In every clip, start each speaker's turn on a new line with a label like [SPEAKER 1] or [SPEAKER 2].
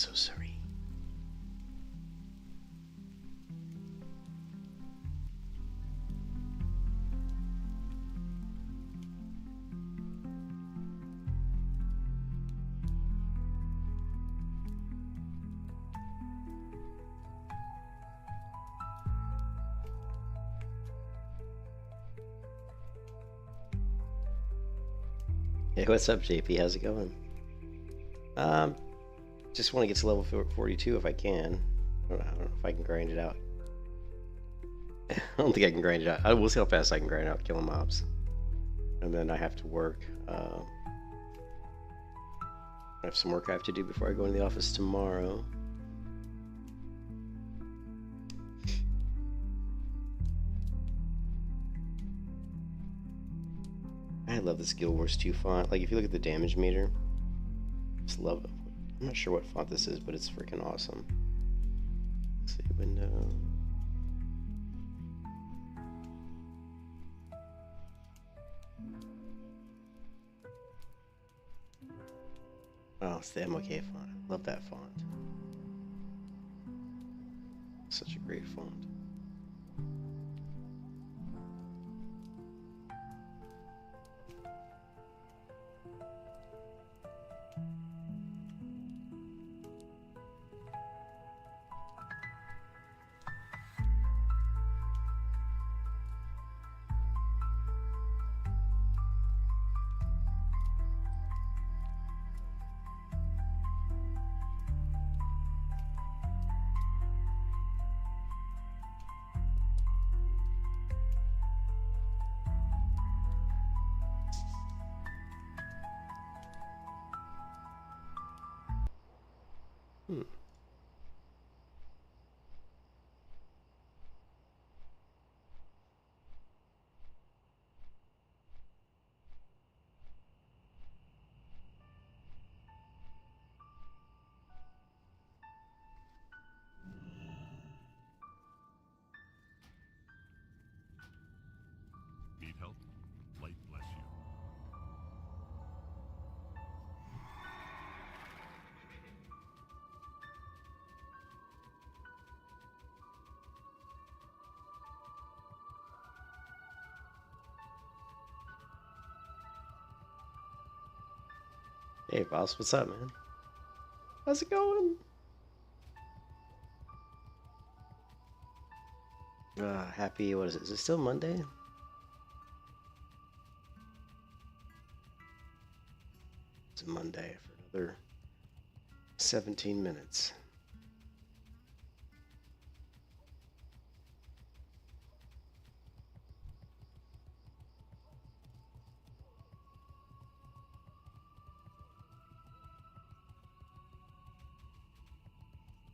[SPEAKER 1] so serene. Hey, what's up, JP? How's it going? Um, just want to get to level 42 if I can. I don't know if I can grind it out. I don't think I can grind it out. We'll see how fast I can grind out killing mobs. And then I have to work. I have some work I have to do before I go into the office tomorrow. I love this Guild Wars 2 font. Like, if you look at the damage meter, just love it. I'm not sure what font this is, but it's freaking awesome. Let's see, window. Oh, it's the MOK font. I love that font. Such a great font. Hmm.
[SPEAKER 2] Need help? Light bless you.
[SPEAKER 1] Hey, boss, what's up, man? How's it going? Happy, what is it? Is it still Monday? It's Monday for another 17 minutes.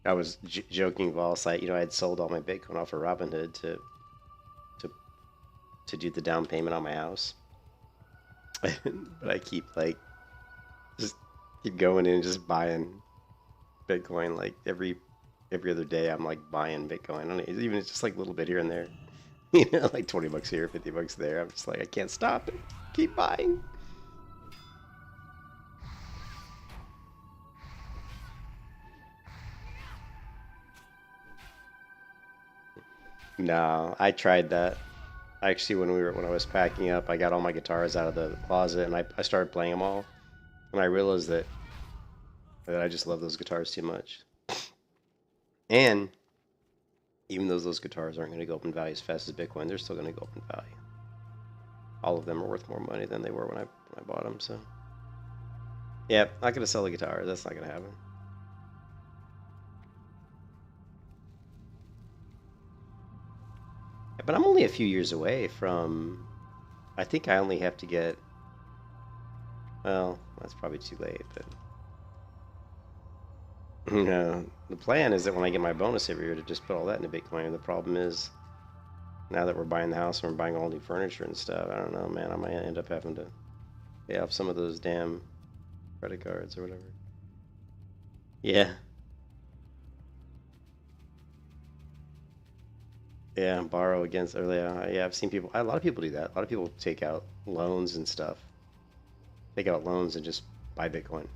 [SPEAKER 1] I was joking, Vols. I had sold all my Bitcoin off of Robinhood to to do the down payment on my house, but I keep just keep going in and just buying Bitcoin like every other day. I'm like buying Bitcoin. I don't know, even it's just like a little bit here and there, like 20 bucks here, 50 bucks there. I'm just like I can't stop it. Keep buying. No, I tried that. Actually, when I was packing up, I got all my guitars out of the closet and I started playing them all, and I realized that I just love those guitars too much. And even though those guitars aren't going to go up in value as fast as Bitcoin, they're still going to go up in value. All of them are worth more money than they were when I bought them. So, yeah, not going to sell the guitar. That's not going to happen. But I'm only a few years away from. I think I only have to get. Well, that's probably too late, but. The plan is that when I get my bonus every year to just put all that into Bitcoin. The problem is, now that we're buying the house and we're buying all new furniture and stuff, I don't know, man. I might end up having to pay off some of those damn credit cards or whatever. Yeah. Yeah, borrow against early. Yeah, I've seen people. A lot of people do that. A lot of people take out loans and stuff. Take out loans and just buy Bitcoin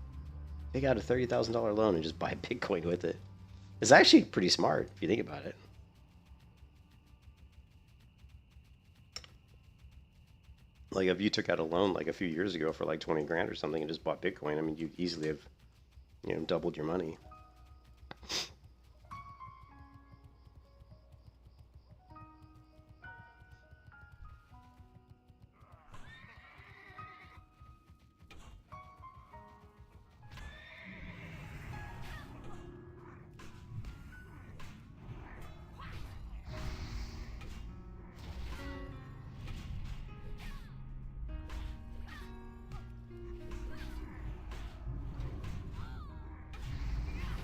[SPEAKER 1] Take out a $30,000 loan and just buy Bitcoin with it. It's actually pretty smart if you think about it. Like if you took out a loan like a few years ago for like 20 grand or something and just bought Bitcoin, I mean, you'd easily have, doubled your money.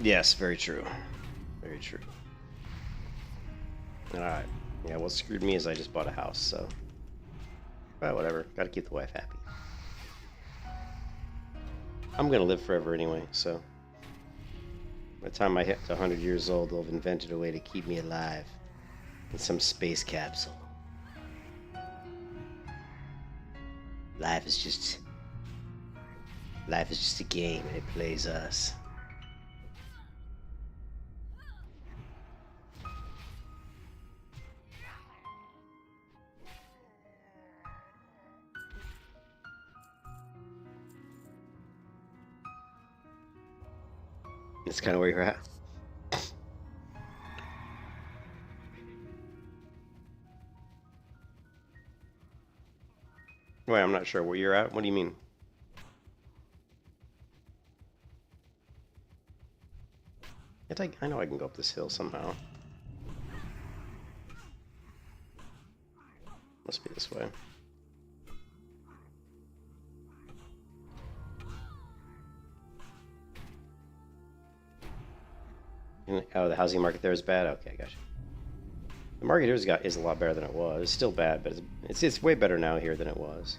[SPEAKER 1] Yes, very true. Very true. Alright. Yeah, what screwed me is I just bought a house, so... Well, whatever. Gotta keep the wife happy. I'm gonna live forever anyway, so... By the time I hit 100 years old, they'll have invented a way to keep me alive. In some space capsule. Life is just a game and it plays us. That's kind of where you're at. Wait, I'm not sure where you're at. What do you mean? I know I can go up this hill somehow. Must be this way. Oh, the housing market there is bad? Okay, gotcha. The market here is a lot better than it was. It's still bad, but it's way better now here than it was.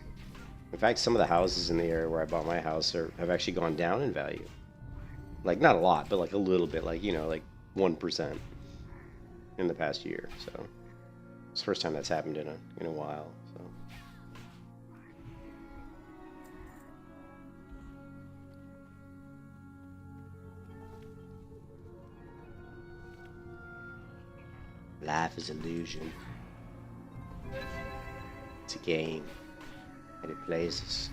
[SPEAKER 1] In fact, some of the houses in the area where I bought my house have actually gone down in value. Like, not a lot, but like a little bit. Like, like 1% in the past year. So, it's the first time that's happened in a while. So. Life is illusion. It's a game, and it plays us.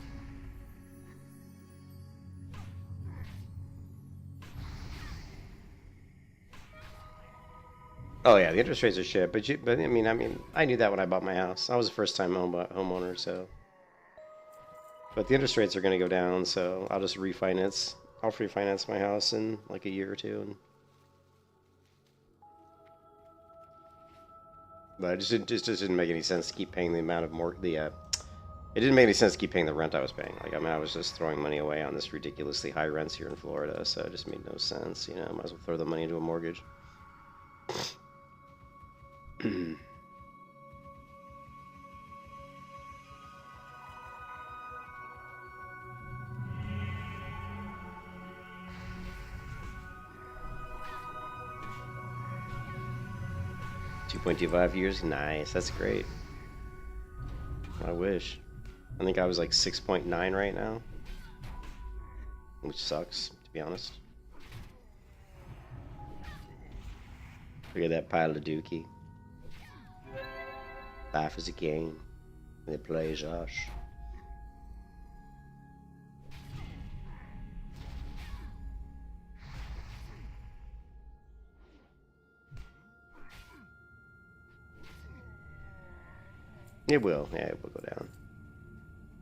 [SPEAKER 1] Oh yeah, the interest rates are shit, but I mean, I knew that when I bought my house. I was a first-time homeowner, so. But the interest rates are going to go down, so I'll just refinance. I'll refinance my house in like a year or two, and. But it just didn't make any sense to keep paying the amount of it didn't make any sense to keep paying the rent I was paying. Like, I was just throwing money away on this ridiculously high rents here in Florida, so it just made no sense. Might as well throw the money into a mortgage. 2.25 years? Nice. That's great. I wish. I think I was like 6.9 right now. Which sucks, to be honest. Look at that pile of dookie. Life is a game. And it plays us. It will. Yeah, it will go down.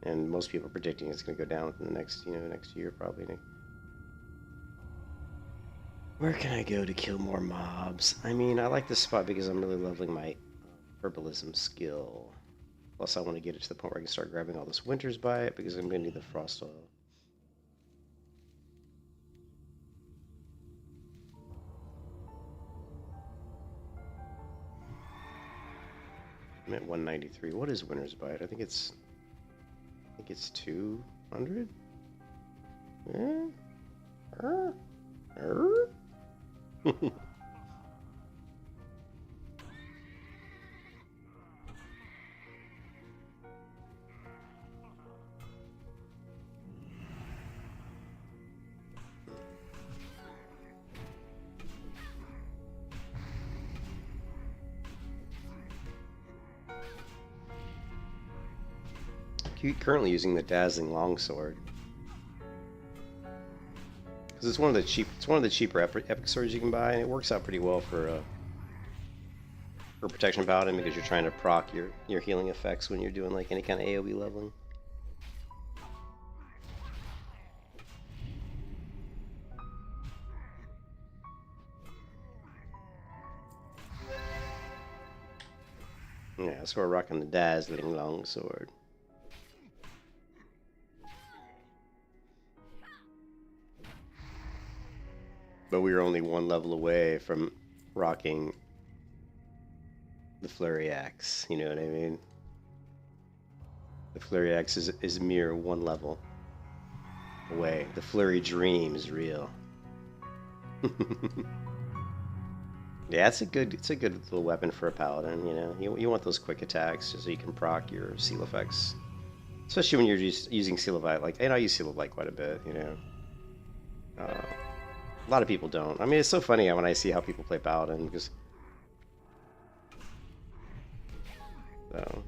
[SPEAKER 1] And most people are predicting it's going to go down within the next, next year probably. Where can I go to kill more mobs? I mean, I like this spot because I'm really leveling my herbalism skill. Plus, I want to get it to the point where I can start grabbing all this winters by it because I'm going to need the frost oil. I'm at 193. What is winter's bite? I think it's 200. currently using the Dazzling Longsword because it's one of the cheaper epic swords you can buy, and it works out pretty well for Protection Paladin because you're trying to proc your healing effects when you're doing like any kind of AoE leveling. Yeah, so we're rocking the Dazzling Longsword. But we were only one level away from rocking the Flurry Axe, you know what I mean? The Flurry Axe is mere one level away. The Flurry Dream is real. Yeah, it's a good little weapon for a paladin, you know. You want those quick attacks so you can proc your seal effects. Especially when you're just using Seal of Light. Like, and I use Seal of Light quite a bit, you know. A lot of people don't. I mean, it's so funny when I see how people play Paladin, because... So...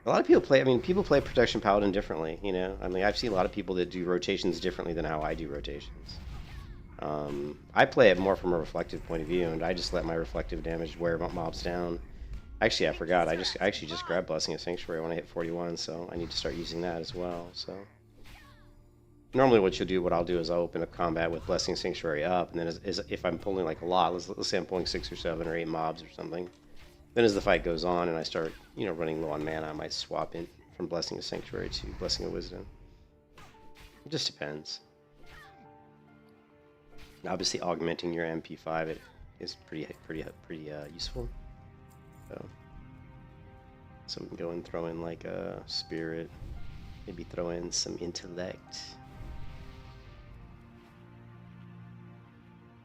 [SPEAKER 1] A lot of people play, I mean, people play Protection Paladin differently, you know? I mean, I've seen a lot of people that do rotations differently than how I do rotations. I play it more from a reflective point of view, and I just let my reflective damage wear mobs down. Actually, I forgot. I actually just grabbed Blessing of Sanctuary when I hit 41, so I need to start using that as well, so... Normally what I'll do is I'll open a combat with Blessing of Sanctuary up, and then if I'm pulling like a lot, let's say I'm pulling 6 or 7 or 8 mobs or something, then as the fight goes on and I start, you know, running low on mana, I might swap in from Blessing of Sanctuary to Blessing of Wisdom. It just depends. Obviously, augmenting your MP5 is pretty useful. So we can go and throw in like a Spirit, maybe throw in some Intellect.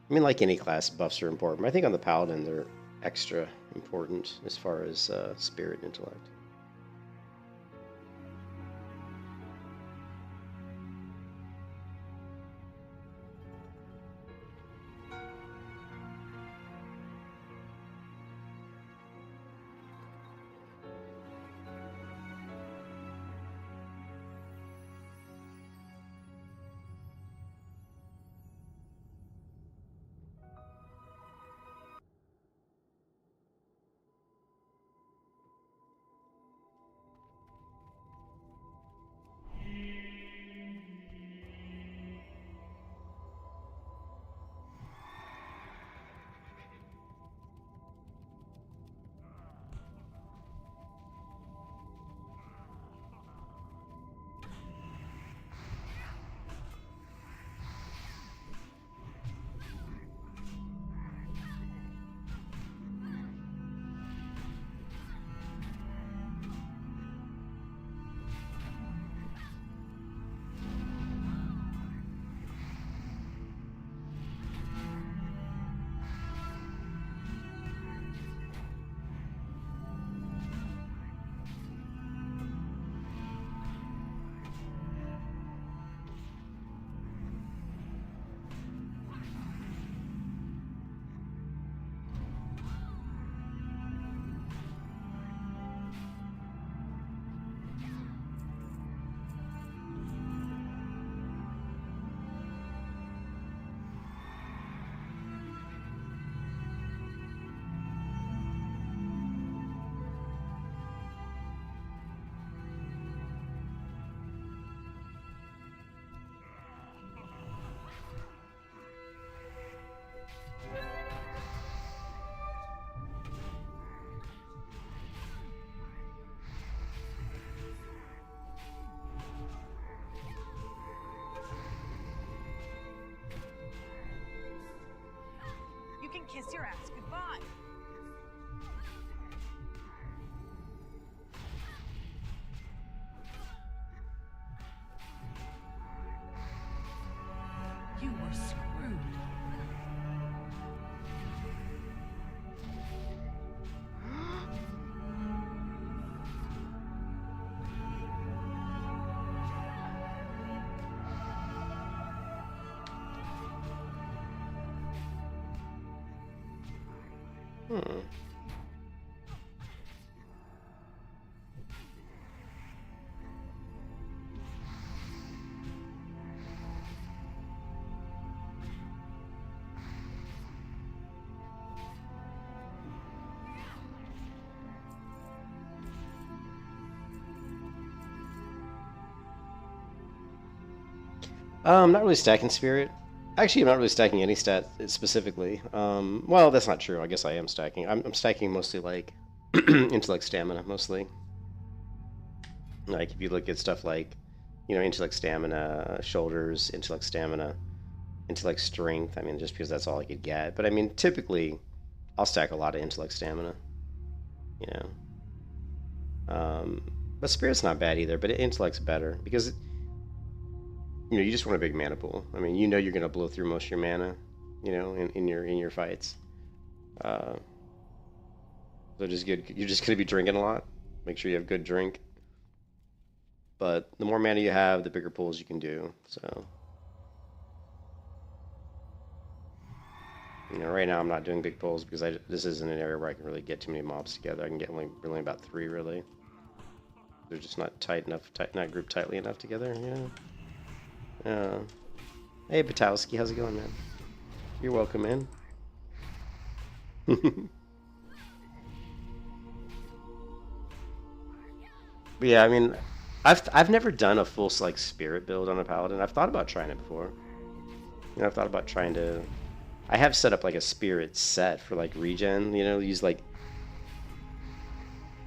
[SPEAKER 1] I mean, like any class, buffs are important, but I think on the Paladin they're extra important as far as Spirit and Intellect.
[SPEAKER 3] You can kiss your ass goodbye. You were screwed.
[SPEAKER 1] Not really stacking spirit. Actually, I'm not really stacking any stat specifically. Well, that's not true. I guess I am stacking. I'm stacking mostly like intellect stamina, mostly. Like if you look at stuff like, intellect stamina, shoulders, intellect stamina, intellect strength. I mean, just because that's all I could get. But I mean, typically, I'll stack a lot of intellect stamina. You know. But spirit's not bad either. But intellect's better because you just want a big mana pool. I mean, you're gonna blow through most of your mana, in your fights. Uh, so just good. You're just gonna be drinking a lot. Make sure you have good drink. But the more mana you have, the bigger pools you can do. So, right now I'm not doing big pulls because this isn't an area where I can really get too many mobs together. I can get only about 3 really. They're just not tight enough, not grouped tightly enough together. Hey Batowski, how's it going, man? You're welcome in. But yeah, I mean, I've never done a full like spirit build on a paladin. I've thought about trying it before. I've thought about trying to. I have set up like a spirit set for like regen.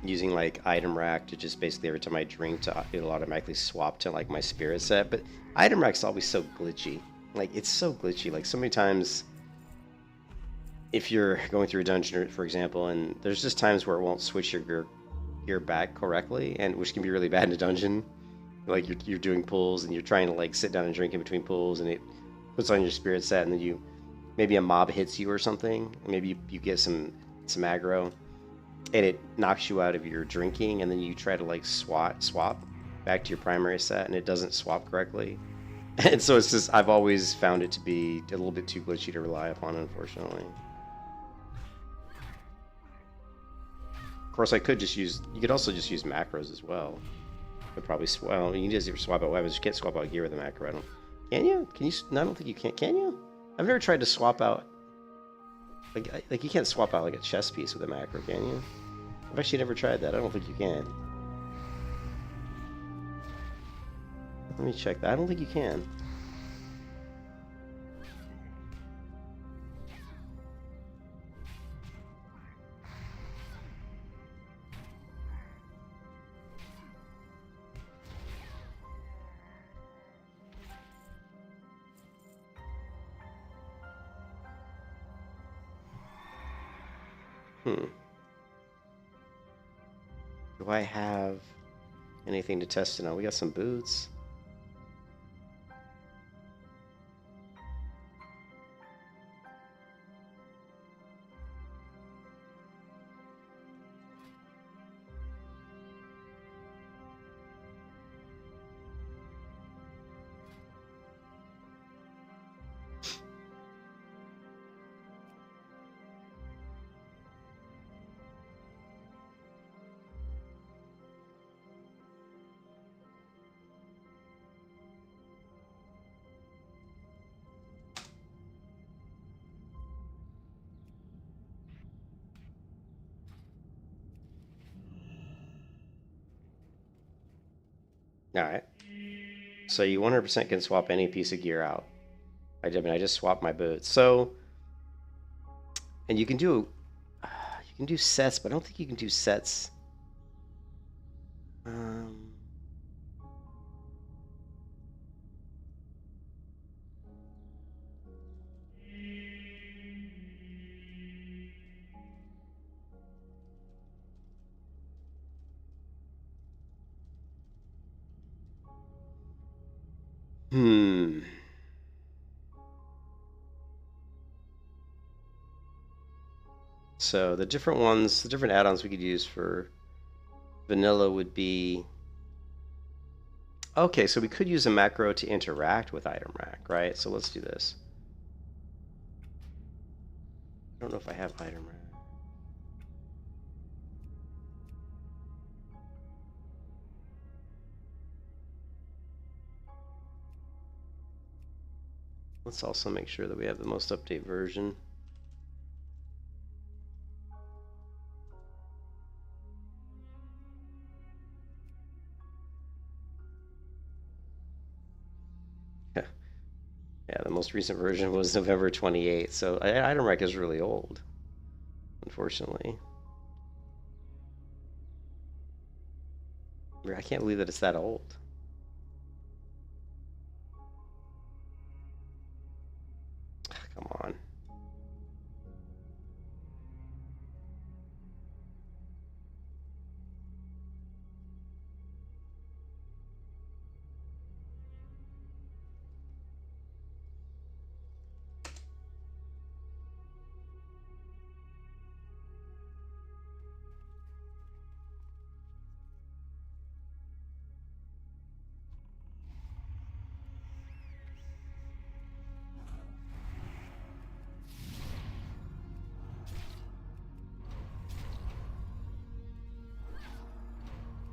[SPEAKER 1] Using like item rack to just basically every time I drink it'll automatically swap to like my spirit set. But item rack's always so glitchy. Like it's so glitchy. Like so many times, if you're going through a dungeon, for example, and there's just times where it won't switch your gear back correctly, and which can be really bad in a dungeon. Like you're doing pulls and you're trying to like sit down and drink in between pulls, and it puts on your spirit set, and then maybe a mob hits you or something, and maybe you get some aggro, and it knocks you out of your drinking, and then you try to like swap back to your primary set, and it doesn't swap correctly. And so it's just, I've always found it to be a little bit too glitchy to rely upon, unfortunately. Of course, you could also just use macros as well. But probably, well, you can just swap out weapons. You can't swap out gear with a macro. Can you? Can you? No, I don't think you can. Can you? I've never tried to swap out. Like you can't swap out like a chest piece with a macro, can you? I've actually never tried that. I don't think you can. Let me check that. I don't think you can. Do I have anything to test it on? We got some boots. Alright. So you 100% can swap any piece of gear out. I just swapped my boots. So, and you can do sets, but I don't think you can do sets. So the different add-ons we could use for vanilla would be... Okay, so we could use a macro to interact with item rack, right? So let's do this. I don't know if I have item rack. Let's also make sure that we have the most update version. most recent version was November 28th, so item rec is really old, unfortunately. I can't believe that it's that old. Come on.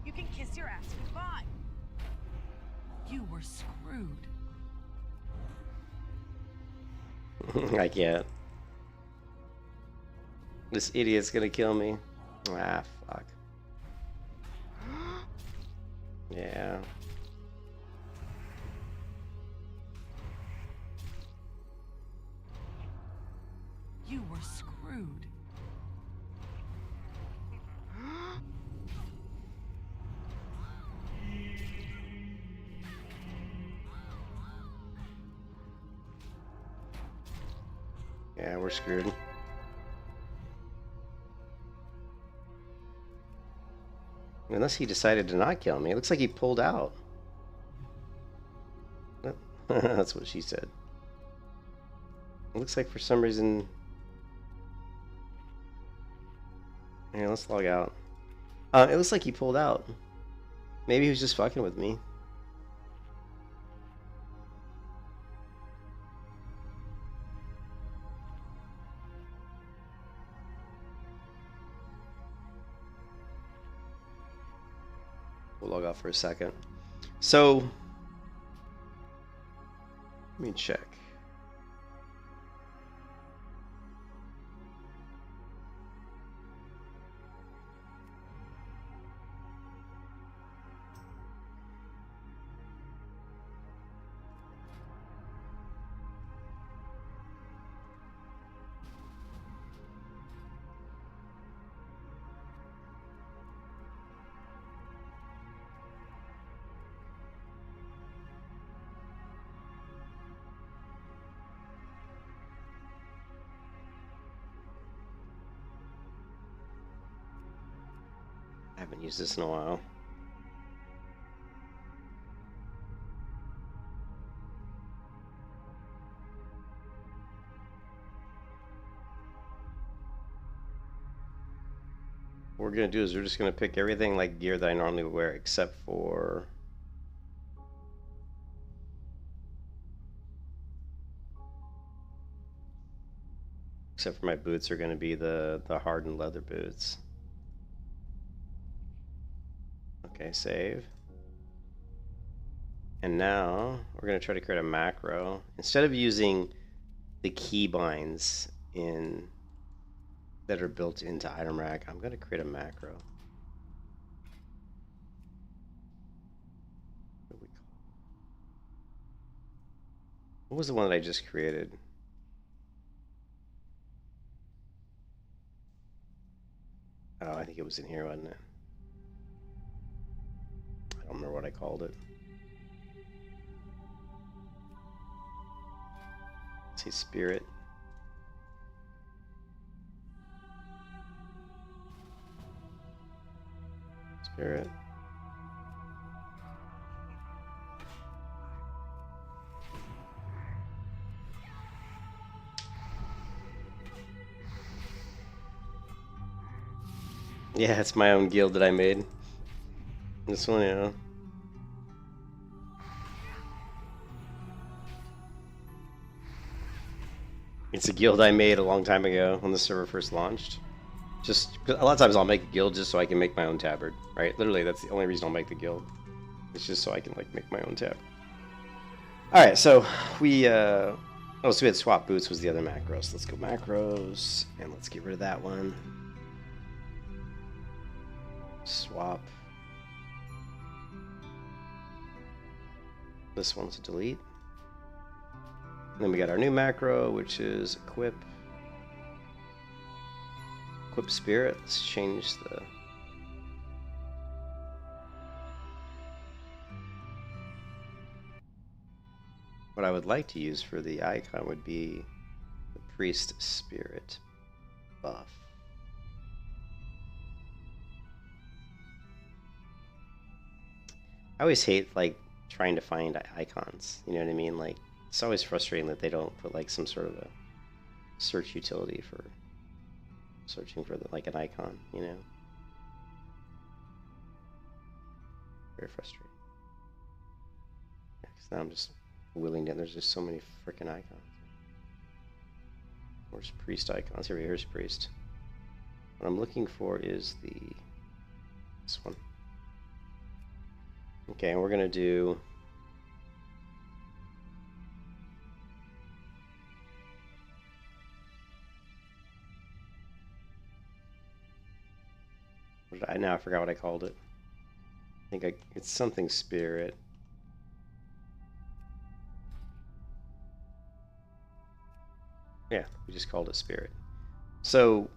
[SPEAKER 3] You can kiss your ass goodbye. You were screwed.
[SPEAKER 1] I can't. This idiot's gonna kill me. Ah, fuck. Yeah.
[SPEAKER 3] You were screwed.
[SPEAKER 1] Yeah, we're screwed. Unless he decided to not kill me. It looks like he pulled out. That's what she said. It looks like for some reason... Yeah, let's log out. It looks like he pulled out. Maybe he was just fucking with me. We'll log out for a second. So, let me check. I haven't used this in a while. What we're gonna do is we're just gonna pick everything like gear that I normally wear except for my boots are gonna be the hardened leather boots. Okay, save. And now we're going to try to create a macro. Instead of using the keybinds that are built into item rack, I'm going to create a macro. What was the one that I just created? Oh, I think it was in here, wasn't it? I don't remember what I called it. Let's see, spirit. Spirit. Yeah, it's my own guild that I made. This one, yeah. It's a guild I made a long time ago when the server first launched. Just a lot of times I'll make a guild just so I can make my own tabard, right? Literally, that's the only reason I'll make the guild. It's just so I can like make my own tab. All right, so we so we had swap boots was the other macros. Let's go macros and let's get rid of that one. Swap. This one's delete. Then we got our new macro, which is equip spirit. Let's change the what I would like to use for the icon would be the priest spirit buff. I always hate like trying to find icons, you know what I mean? Like it's always frustrating that they don't put like some sort of a search utility for searching for like an icon, you know? Very frustrating. Yeah, 'cause now I'm just willing to, there's just so many freaking icons. Where's priest icons? Here's priest. What I'm looking for is this one. Okay, and we're gonna do I forgot what I called it. I think it's something spirit. Yeah, we just called it spirit. So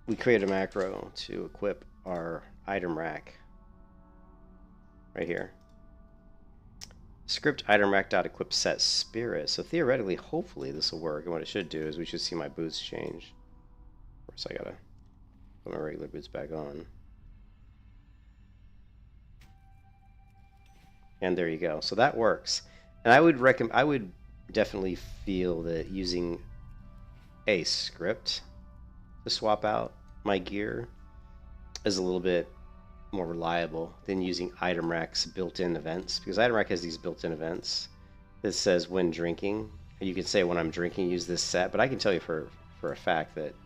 [SPEAKER 1] we created a macro to equip our item rack right here. Script item rack.equip set spirit. So theoretically, hopefully this will work. And what it should do is we should see my boots change. Of course, I gotta put my regular boots back on. And there you go. So that works. And I would definitely feel that using a script to swap out my gear is a little bit more reliable than using item rack's built-in events, because item rack has these built-in events that says when drinking. You can say when I'm drinking use this set, but I can tell you for a fact that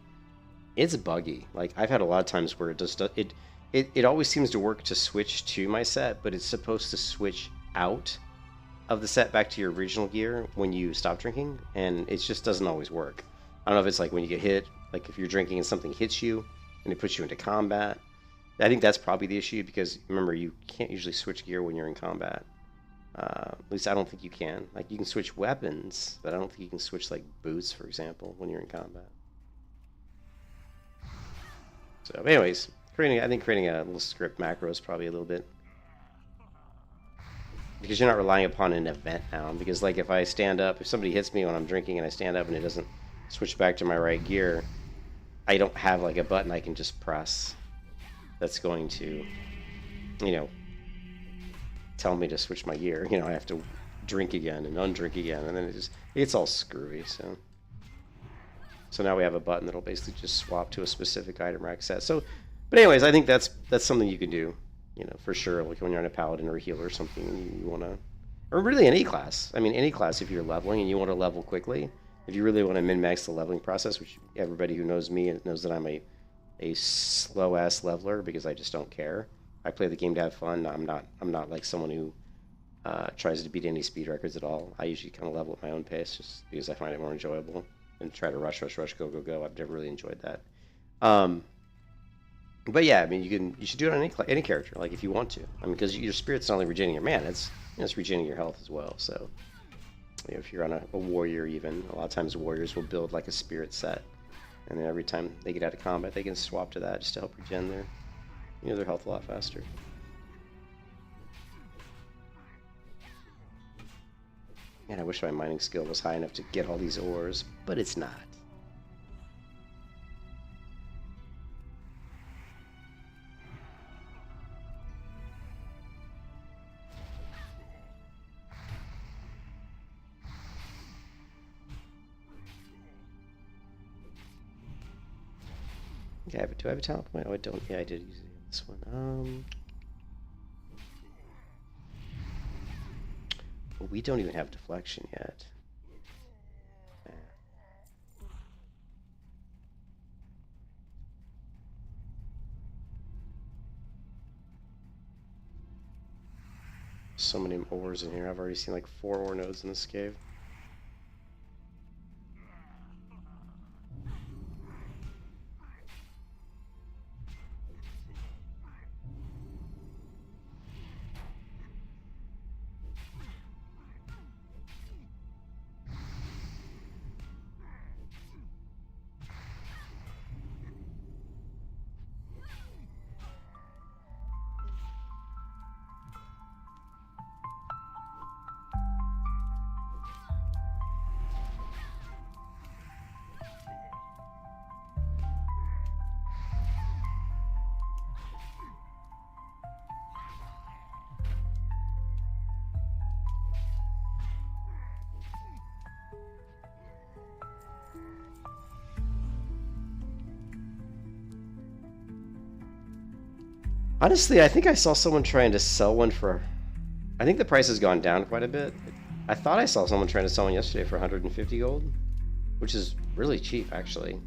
[SPEAKER 1] it's buggy. Like I've had a lot of times where it always seems to work to switch to my set, but it's supposed to switch out of the set back to your original gear when you stop drinking, and it just doesn't always work. I don't know if it's like when you get hit, like if you're drinking and something hits you and it puts you into combat. I think that's probably the issue, because remember, you can't usually switch gear when you're in combat. At least I don't think you can. Like you can switch weapons, but I don't think you can switch like boots, for example, when you're in combat. So anyways, I think creating a little script macro is probably a little bit, because you're not relying upon an event now. Because like if I stand up, if somebody hits me when I'm drinking and I stand up and it doesn't switch back to my right gear, I don't have like a button I can just press that's going to, you know, tell me to switch my gear. You know, I have to drink again and undrink again, and then it gets all screwy. So now we have a button that'll basically just swap to a specific item rack set. So, but anyways, I think that's something you can do, you know, for sure. Like when you're on a paladin or a healer or something, you want to, or really any class. I mean, any class, if you're leveling and you want to level quickly, if you really want to min-max the leveling process, which everybody who knows me knows that I'm a slow-ass leveler because I just don't care. I play the game to have fun. I'm not like someone who tries to beat any speed records at all. I usually kind of level at my own pace just because I find it more enjoyable and try to rush, go. I've never really enjoyed that. But yeah, I mean, you should do it on any character, like if you want to. I mean, because your spirit's not only regenerating your mana, it's regenerating your health as well. So you know, if you're on a warrior, even a lot of times warriors will build like a spirit set, and then every time they get out of combat, they can swap to that just to help regen their health a lot faster. Man, I wish my mining skill was high enough to get all these ores, but it's not. Okay, do I have a talent point? Oh, I don't. Yeah, I did use this one. Well, we don't even have deflection yet. So many ores in here. I've already seen like 4 ore nodes in this cave. Honestly, I think I saw someone trying to sell one for... I think the price has gone down quite a bit. I thought I saw someone trying to sell one yesterday for 150 gold, which is really cheap, actually.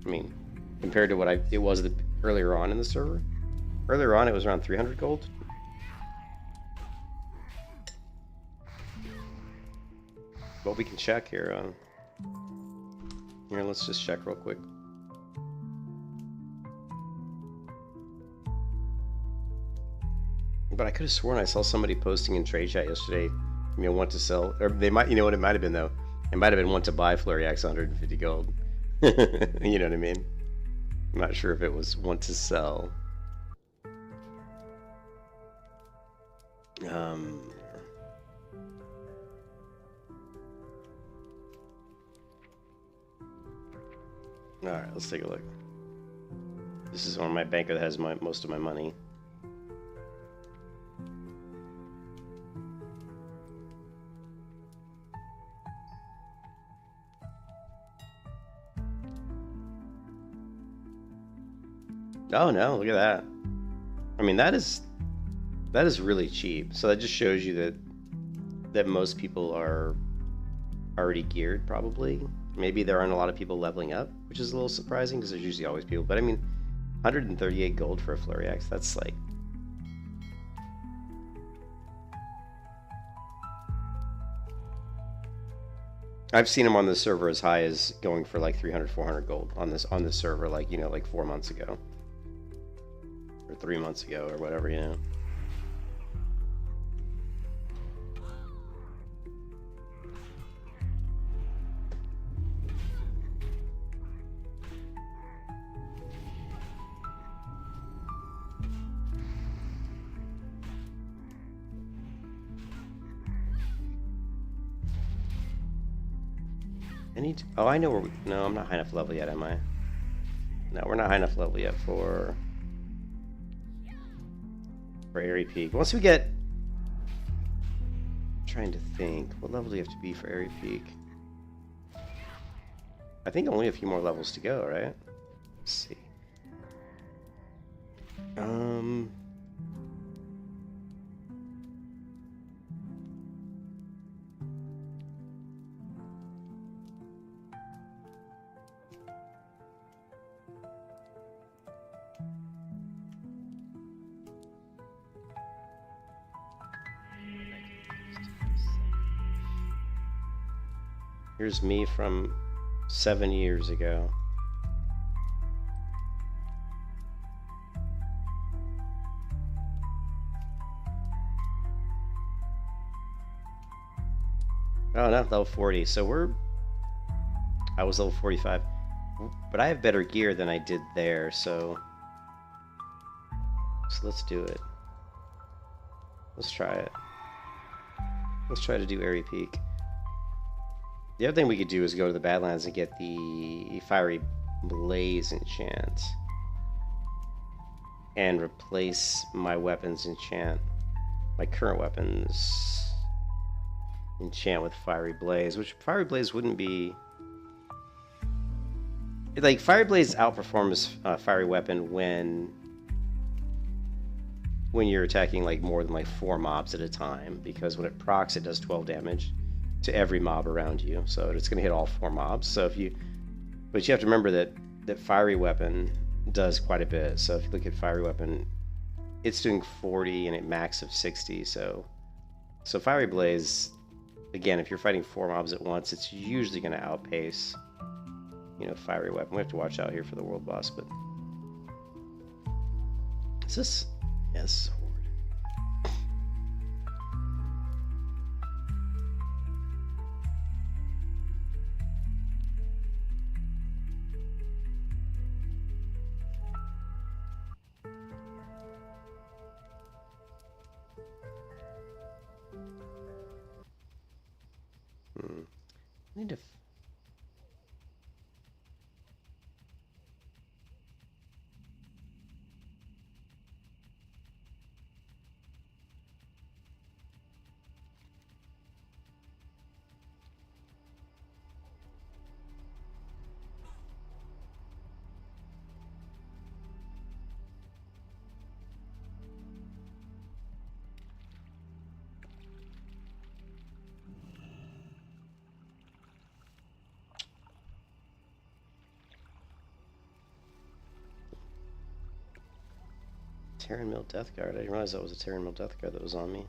[SPEAKER 1] I mean, compared to what it was earlier on in the server. Earlier on, it was around 300 gold. But we can check here. Here, let's just check real quick. But I could have sworn I saw somebody posting in trade chat yesterday, want to sell, or they might, what it might have been though? It might have been want to buy Flurry Axe 150 gold. You know what I mean? I'm not sure if it was want to sell. Alright, let's take a look. This is on my bank that has most of my money. Oh no, look at that. I mean, that is really cheap. So that just shows you that most people are already geared, probably. Maybe there aren't a lot of people leveling up, which is a little surprising because there's usually always people. But I mean, 138 gold for a Flurry Axe, that's like... I've seen them on the server as high as going for like 300, 400 gold on this server, like, like 4 months ago. Or 3 months ago, or whatever, Oh, I know where no, I'm not high enough level yet, am I? No, we're not high enough level yet for Airy Peak. Once we get... I'm trying to think. What level do you have to be for Airy Peak? I think only a few more levels to go, right? Let's see. Here's me from 7 years ago. Oh, not level 40. So I was level 45. But I have better gear than I did there, so let's do it. Let's try it. Let's try to do Airy Peak. The other thing we could do is go to the Badlands and get the Fiery Blaze enchant. And replace my weapons enchant. My current weapons enchant with Fiery Blaze, which Fiery Blaze wouldn't be... Like, Fiery Blaze outperforms Fiery Weapon when you're attacking like more than like 4 mobs at a time, because when it procs it does 12 damage to every mob around you, so it's going to hit all 4 mobs. So but you have to remember that Fiery Weapon does quite a bit. So if you look at Fiery Weapon, it's doing 40 and it max of 60. So Fiery Blaze, again, if you're fighting 4 mobs at once, it's usually going to outpace Fiery Weapon. We have to watch out here for the world boss, but is this... Yes, horde. I need to... Terran Mill Death Guard. I didn't realize that was a Terran Mill Death Guard that was on me.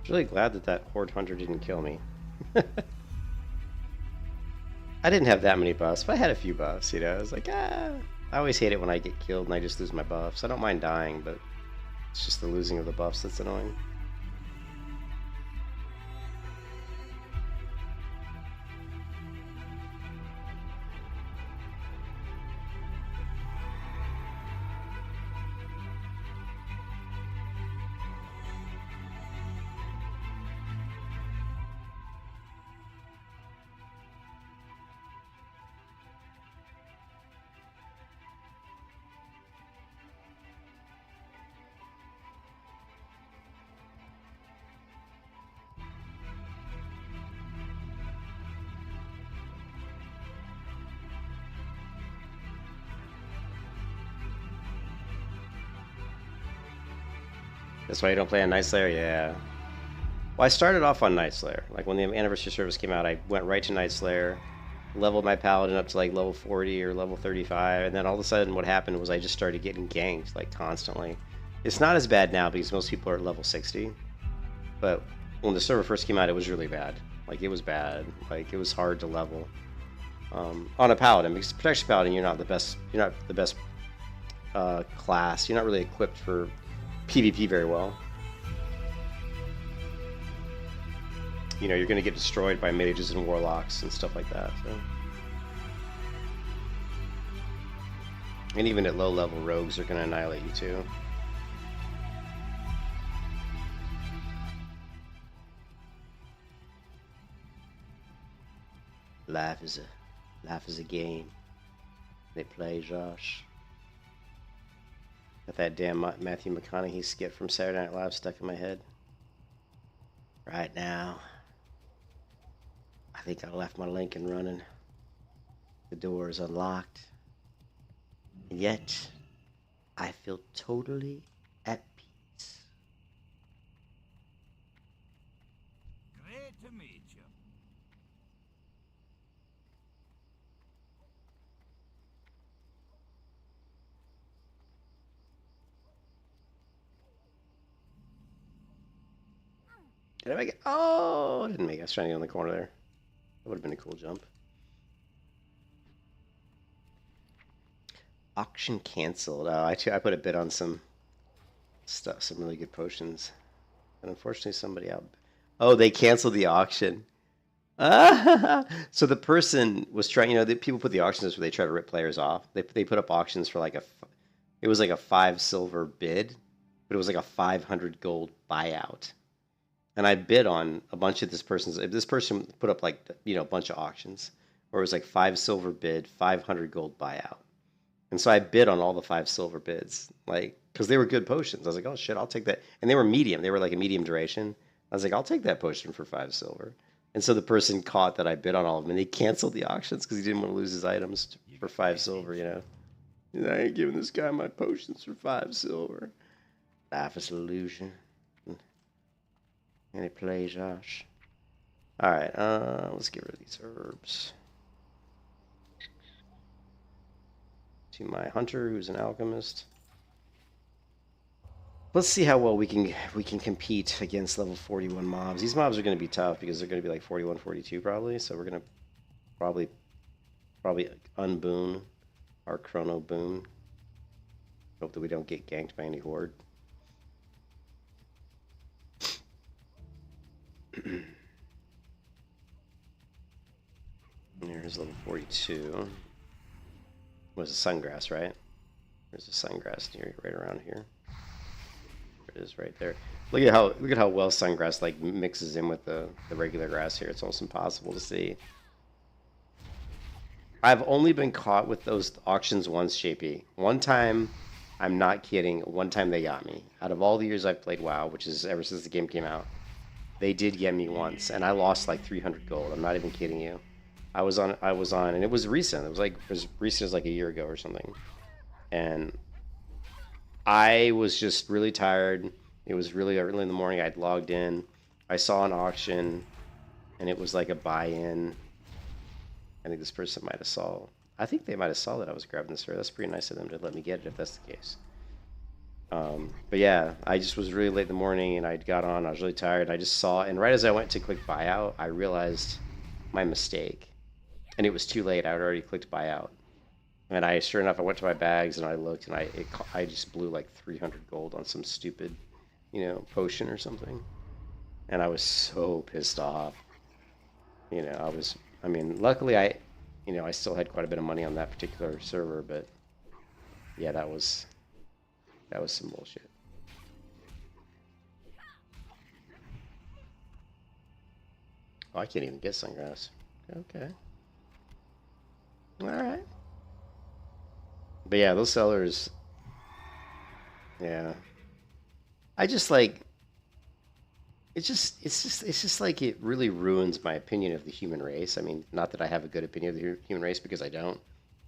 [SPEAKER 1] I'm really glad that that Horde Hunter didn't kill me. I didn't have that many buffs, but I had a few buffs, you know. I was like, ah. I always hate it when I get killed and I just lose my buffs. I don't mind dying, but it's just the losing of the buffs that's annoying. That's why you don't play on Night Slayer? Yeah. Well, I started off on Night Slayer. Like, when the Anniversary Service came out, I went right to Night Slayer, leveled my Paladin up to, like, level 40 or level 35, and then all of a sudden what happened was I just started getting ganked, like, constantly. It's not as bad now because most people are at level 60, but when the server first came out, it was really bad. Like, it was bad. Like, it was hard to level. On a Paladin, because Protection Paladin, you're not the best class. You're not really equipped for PvP very well. You know, you're going to get destroyed by mages and warlocks and stuff like that. So. And even at low level, rogues are going to annihilate you too. Life is a game. They play, Josh. Got that damn Matthew McConaughey skit from Saturday Night Live stuck in my head. Right now, I think I left my Lincoln running. The door is unlocked. And yet, I feel totally at peace.
[SPEAKER 2] Great to meet you.
[SPEAKER 1] Did I make it? Oh, I didn't make it. I was trying to get on the corner there. That would have been a cool jump. Auction canceled. Oh, I put a bid on some stuff, some really good potions. And unfortunately somebody out. Oh, they canceled the auction. So the person was trying, you know, people put the auctions where they try to rip players off. They put up auctions for like it was like a 5 silver bid, but it was like a 500 gold buyout. and I bid on a bunch of this person's. If this person put up like a bunch of auctions where it was like 5 silver bid, 500 gold buyout, and so I bid on all the 5 silver bids, like because they were good potions. I was like, oh shit, I'll take that, and they were medium. They were like a medium duration. I was like, I'll take that potion for 5 silver. And so the person caught that I bid on all of them, and he canceled the auctions because he didn't want to lose his items for 5 silver. I ain't giving this guy my potions for 5 silver. Life is an illusion. Any play, Josh? Alright, let's get rid of these herbs. To my hunter, who's an alchemist. Let's see how well we can compete against level 41 mobs. These mobs are going to be tough because they're going to be like 41, 42 probably. So we're going to probably unboon our chrono boon. Hope that we don't get ganked by any horde. Here's level 42. Was a sungrass, right? There's a sungrass near right around here. There it is, right there. Look at how well sungrass like mixes in with the regular grass here. It's almost impossible to see. I've only been caught with those auctions once, JP. One time, I'm not kidding. One time they got me. Out of all the years I've played WoW, which is ever since the game came out, they did get me once, and I lost like 300 gold. I'm not even kidding you. I was on, and it was recent. It was as recent as like a year ago or something. And I was just really tired. It was really early in the morning. I'd logged in. I saw an auction, and it was like a buy-in. I think this person might have saw. I think they might have saw that I was grabbing this. That's pretty nice of them to let me get it if that's the case. But yeah, I just was really late in the morning, and I got on. I was really tired. I just saw, and right as I went to click buyout, I realized my mistake. And it was too late. I had already clicked buyout. And sure enough, I went to my bags and I looked, and I just blew like 300 gold on some stupid, potion or something. And I was so pissed off. Luckily I still had quite a bit of money on that particular server, but yeah, that was some bullshit. Oh, I can't even get sungrass. Okay. All right. But yeah, those sellers. Yeah. I just like. It's just like it really ruins my opinion of the human race. I mean, not that I have a good opinion of the human race, because I don't.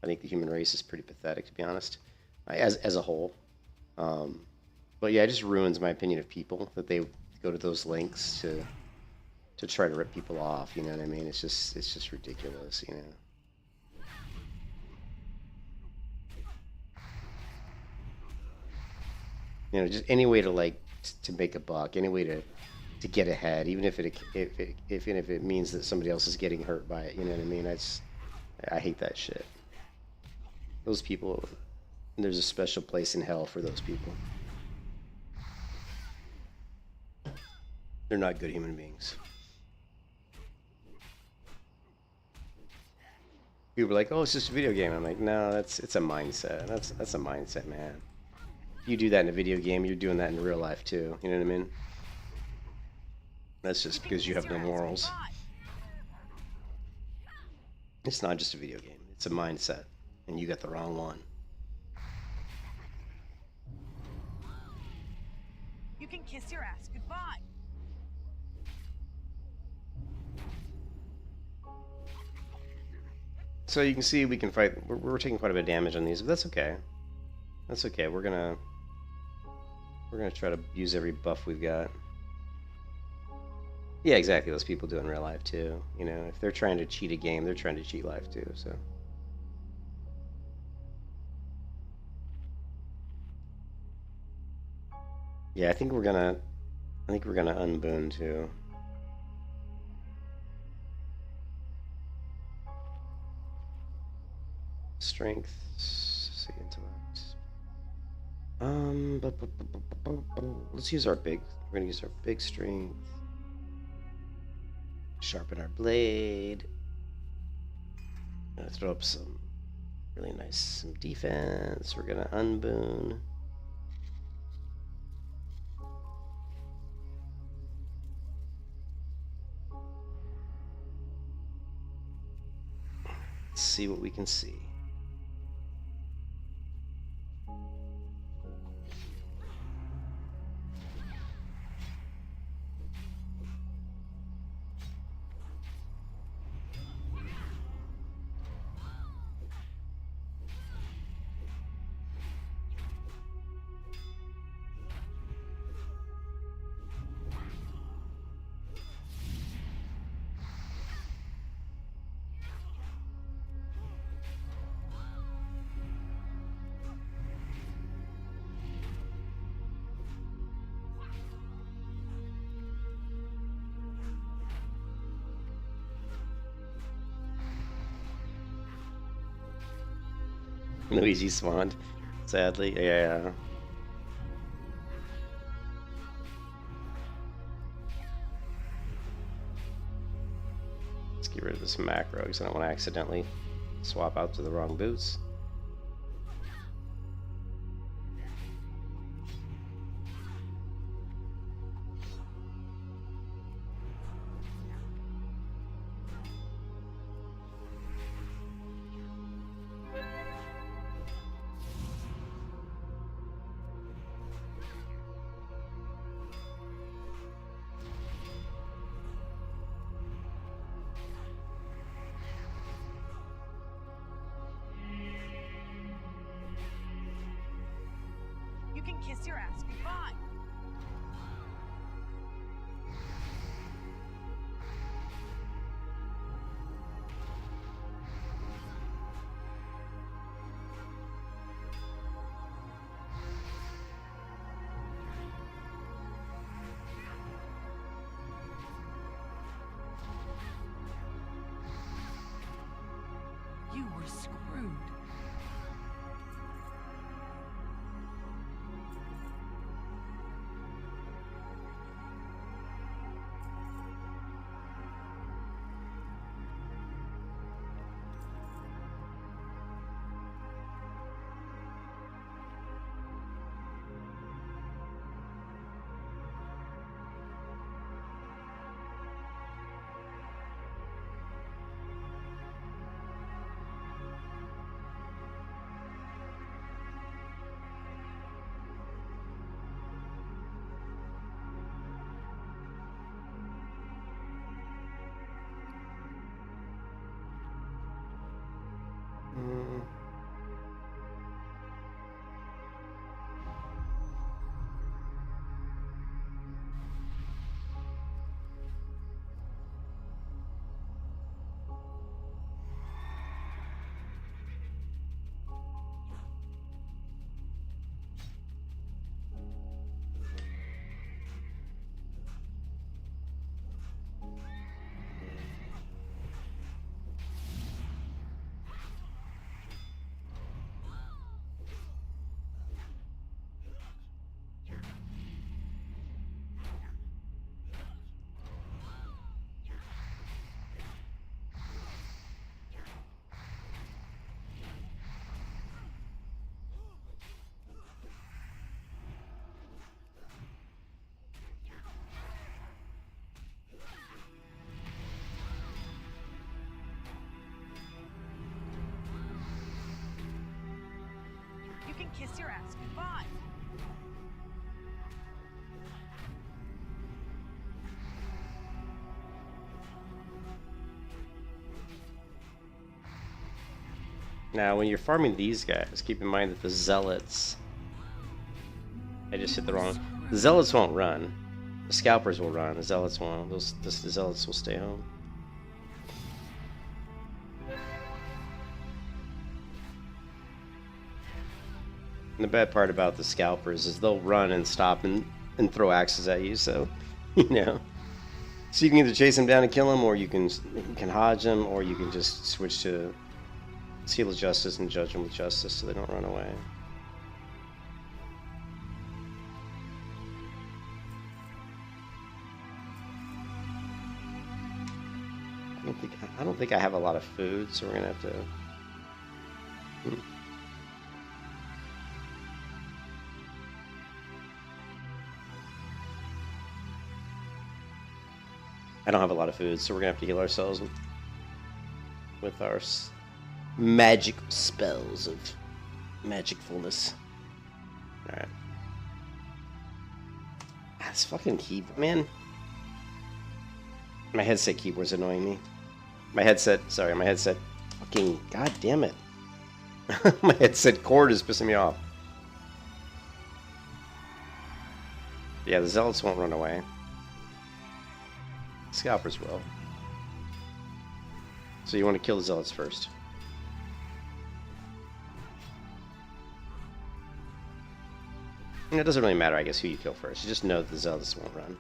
[SPEAKER 1] I think the human race is pretty pathetic, to be honest, as a whole. But yeah, it just ruins my opinion of people that they go to those lengths to try to rip people off. You know what I mean? It's just ridiculous. Just any way to to make a buck, any way to get ahead, even if it means that somebody else is getting hurt by it. You know what I mean? I hate that shit. Those people, there's a special place in hell for those people. They're not good human beings. People are like, "Oh, it's just a video game." I'm like, "No, it's a mindset. That's a mindset, man. You do that in a video game, you're doing that in real life too. You know what I mean? That's just because you have no morals. It's not just a video game. It's a mindset, and you got the wrong one."
[SPEAKER 3] You can kiss your ass goodbye.
[SPEAKER 1] So you can see we can fight. We're taking quite a bit of damage on these, but that's okay. That's okay. We're gonna try to use every buff we've got. Yeah, exactly. Those people do in real life too. If they're trying to cheat a game, they're trying to cheat life too. So. Yeah, I think we're gonna unboon too. Strength, see intellect. Let's use our big. We're gonna use our big strength. Sharpen our blade. Gonna throw up some really some defense. We're gonna unboon. Let's see what we can see. Luigi spawned, sadly. Yeah. Let's get rid of this macro because I don't want to accidentally swap out to the wrong boots.
[SPEAKER 3] You can kiss your ass goodbye. You were screwed. You can kiss your ass goodbye.
[SPEAKER 1] Now, when you're farming these guys, keep in mind that the zealots... I just hit the wrong... The zealots won't run. The scalpers will run. The zealots won't. The zealots will stay home. And the bad part about the scalpers is they'll run and stop and throw axes at you, so, you know. So you can either chase them down and kill them, or you can hodge them, or you can just switch to Seal of Justice and judge them with justice so they don't run away. I don't think I have a lot of food, so we're gonna have to. I don't have a lot of food, so we're gonna have to heal ourselves with our magic spells of magicfulness. Alright. Ah, this fucking keyboard, man. My headset keyboard's annoying me. My headset, fucking, god damn it. My headset cord is pissing me off. Yeah, the zealots won't run away. Scalpers will. So you want to kill the zealots first. And it doesn't really matter, I guess, who you kill first. You just know that the zealots won't run.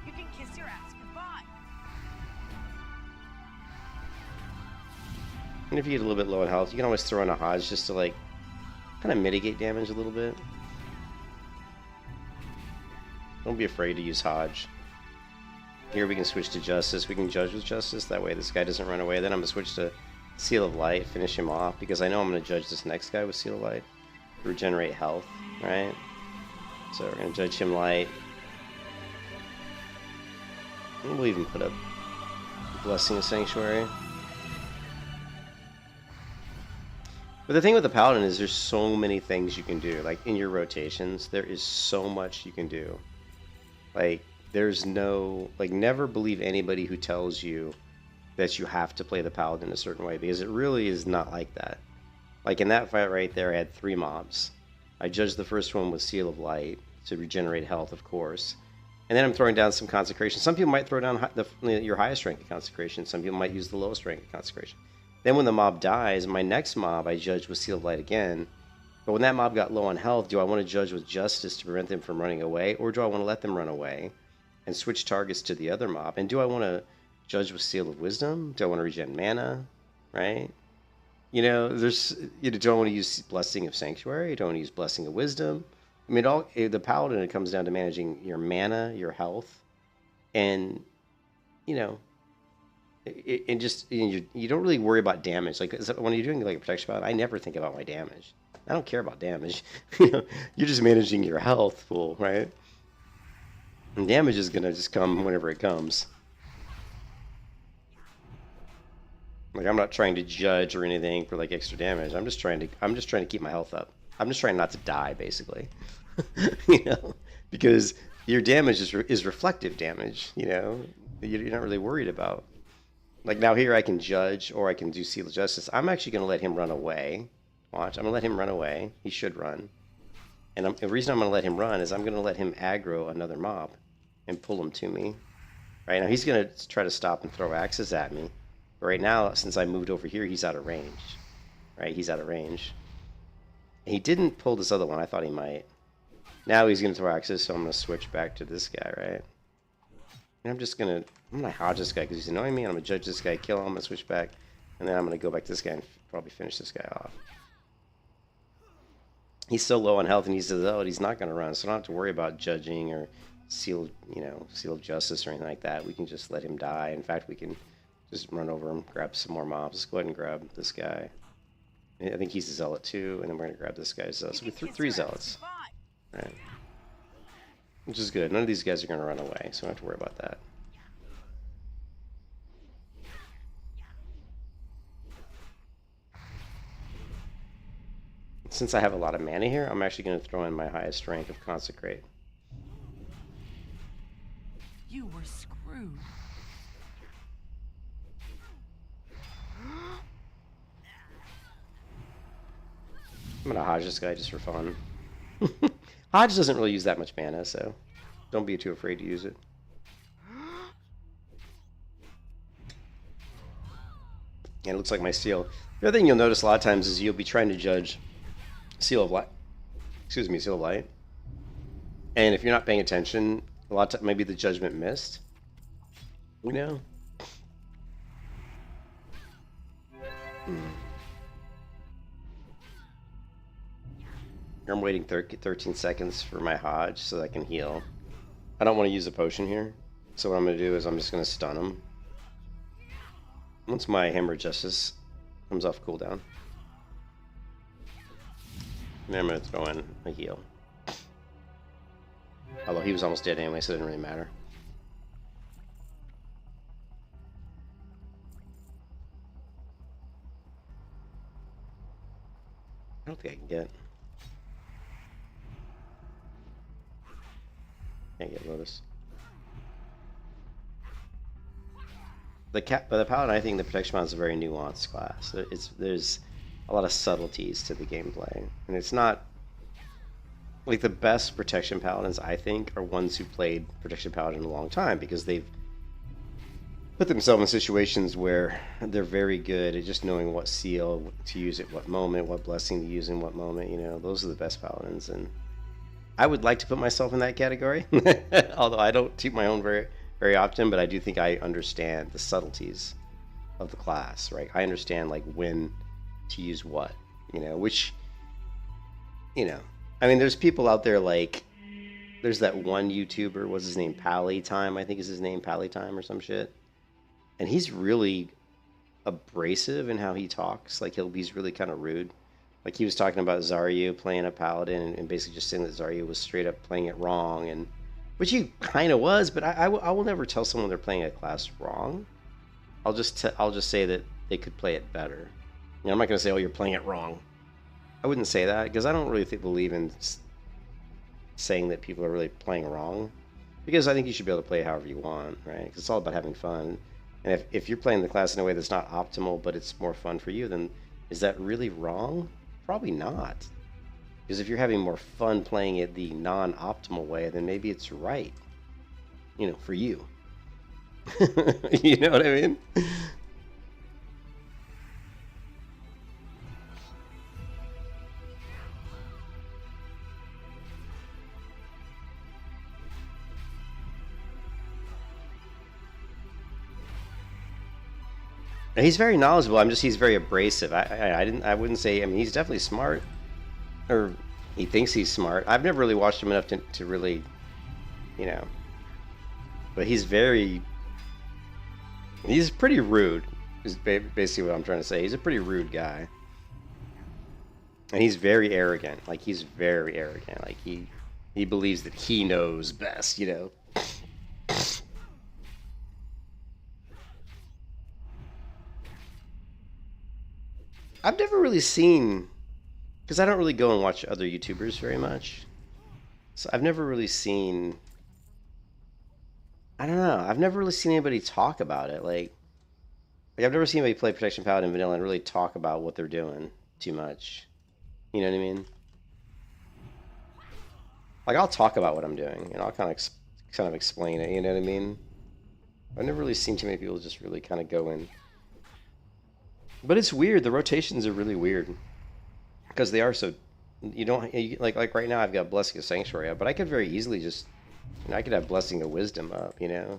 [SPEAKER 3] You can kiss your ass goodbye.
[SPEAKER 1] And if you get a little bit low in health, you can always throw in a Hodge just to, like, kind of mitigate damage a little bit. Don't be afraid to use Hodge. Here we can switch to Justice. We can judge with Justice. That way this guy doesn't run away. Then I'm going to switch to Seal of Light, finish him off, because I know I'm going to judge this next guy with Seal of Light. Regenerate health, right? So we're going to judge him light. And we'll even put up Blessing of Sanctuary. But the thing with the Paladin is there's so many things you can do. Like, in your rotations, there is so much you can do. Like, there's no... Like, never believe anybody who tells you that you have to play the Paladin a certain way, because it really is not like that. Like, in that fight right there, I had 3 mobs. I judged the first one with Seal of Light to regenerate health, of course. And then I'm throwing down some Consecration. Some people might throw down your highest rank of Consecration. Some people might use the lowest rank of Consecration. Then when the mob dies, my next mob I judge with Seal of Light again. But when that mob got low on health, do I want to judge with Justice to prevent them from running away? Or do I want to let them run away and switch targets to the other mob? And do I want to judge with Seal of Wisdom? Do I want to regen mana? Right? You know, there's... You don't want to use Blessing of Sanctuary. You don't want to use Blessing of Wisdom. I mean, the Paladin, it comes down to managing your mana, your health, and, you know... And just you don't really worry about damage. Like when you're doing like a protection Paladin, I never think about my damage. I don't care about damage. You know, you're just managing your health, fool, right? And damage is gonna just come whenever it comes. Like I'm not trying to judge or anything for like extra damage. I'm just trying to keep my health up. I'm just trying not to die, basically. You know, because your damage is reflective damage. You know, you're not really worried about. Like now here I can judge or I can do Seal of Justice. I'm actually going to let him run away. Watch, I'm going to let him run away. He should run. And the reason I'm going to let him run is I'm going to let him aggro another mob and pull him to me. Right now he's going to try to stop and throw axes at me. But right now, since I moved over here, he's out of range. Right, he's out of range. He didn't pull this other one. I thought he might. Now he's going to throw axes, so I'm going to switch back to this guy, right? And I'm going to Hodge this guy because he's annoying me. I'm going to judge this guy, kill him, I'm going to switch back. And then I'm going to go back to this guy and probably finish this guy off. He's so low on health and he's a zealot, he's not going to run. So I don't have to worry about judging or Seal of Justice or anything like that. We can just let him die. In fact, we can just run over him, grab some more mobs. Let's go ahead and grab this guy. I think he's a zealot too. And then we're going to grab this guy. So we threw 3 zealots. Right. Which is good. None of these guys are going to run away, so I don't have to worry about that. Since I have a lot of mana here, I'm actually going to throw in my highest rank of Consecrate.
[SPEAKER 3] You were screwed.
[SPEAKER 1] I'm going to Hodge this guy just for fun. Hodge doesn't really use that much mana, so don't be too afraid to use it. And it looks like my Seal. The other thing you'll notice a lot of times is you'll be trying to judge Seal of Light. Excuse me, Seal of Light. And if you're not paying attention, a lot of times maybe the judgment missed. You know? I'm waiting 13 seconds for my Hodge so that I can heal. I don't want to use a potion here. So what I'm going to do is I'm just going to stun him. Once my Hammer of Justice comes off cooldown. then I'm gonna throw in a heal. Although he was almost dead anyway, so it didn't really matter. I don't think I can get. Can't get Lotus. But the Paladin, I think the protection mod is a very nuanced class. There's a lot of subtleties to the gameplay, and it's not like the best protection paladins. I think are ones who played protection paladin a long time because they've put themselves in situations where they're very good at just knowing what seal to use at what moment, what blessing to use in what moment. You know, those are the best paladins, and I would like to put myself in that category. Although I don't toot my own very often, but I do think I understand the subtleties of the class, right? I understand like when to use what, you know, which, you know, I mean, there's people out there like, there's that one YouTuber, what's his name, Paladin, I think is his name, Paladin or some shit, and he's really abrasive in how he talks. Like he's really kind of rude. Like he was talking about Zarya playing a Paladin and basically just saying that Zarya was straight up playing it wrong, and which he kind of was, but I will never tell someone they're playing a class wrong. I'll just say that they could play it better. You know, I'm not going to say, oh, you're playing it wrong. I wouldn't say that because I don't really believe in saying that people are really playing wrong, because I think you should be able to play it however you want, right? Because it's all about having fun. And if you're playing the class in a way that's not optimal, but it's more fun for you, then is that really wrong? Probably not. Because if you're having more fun playing it the non-optimal way, then maybe it's right, you know, for you. You know what I mean? He's very knowledgeable. He's very abrasive. I wouldn't say. I mean, he's definitely smart, or he thinks he's smart. I've never really watched him enough to really, you know. But he's pretty rude. Is basically what I'm trying to say. He's a pretty rude guy, and he's very arrogant. Like he's very arrogant. Like he believes that he knows best. You know. I've never really seen, because I don't really go and watch other YouTubers very much, so I've never really seen, I don't know, I've never really seen anybody talk about it. Like I've never seen anybody play Protection Paladin Vanilla and really talk about what they're doing too much. You know what I mean? Like I'll talk about what I'm doing, and I'll kind of explain it. You know what I mean? I've never really seen too many people just really kind of go in. But it's weird. The rotations are really weird because they are so. You don't like right now. I've got Blessing of Sanctuary up, but I could very easily just, you know, I could have Blessing of Wisdom up. You know,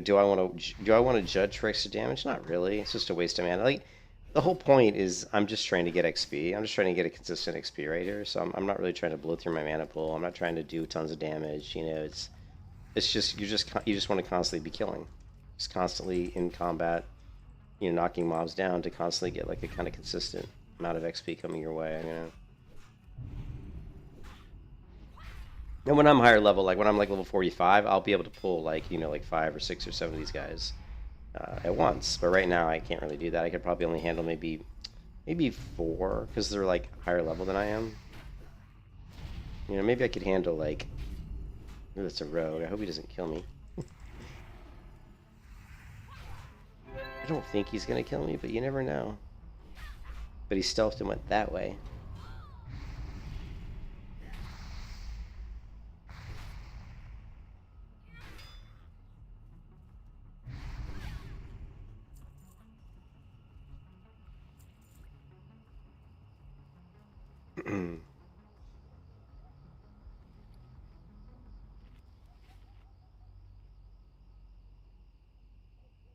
[SPEAKER 1] do I want to judge for extra damage? Not really. It's just a waste of mana. Like the whole point is I'm just trying to get XP. I'm just trying to get a consistent XP right here. So I'm not really trying to blow through my mana pool. I'm not trying to do tons of damage. You know, it's just you just want to constantly be killing, just constantly in combat. You know, knocking mobs down to constantly get like a kind of consistent amount of XP coming your way, you know. And when I'm higher level, like when I'm like level 45, I'll be able to pull like, you know, like 5 or 6 or 7 of these guys at once. But right now I can't really do that. I could probably only handle maybe 4 because they're like higher level than I am. You know, maybe I could handle like, ooh, that's a rogue. I hope he doesn't kill me. I don't think he's gonna kill me, but you never know. But he stealthed and went that way.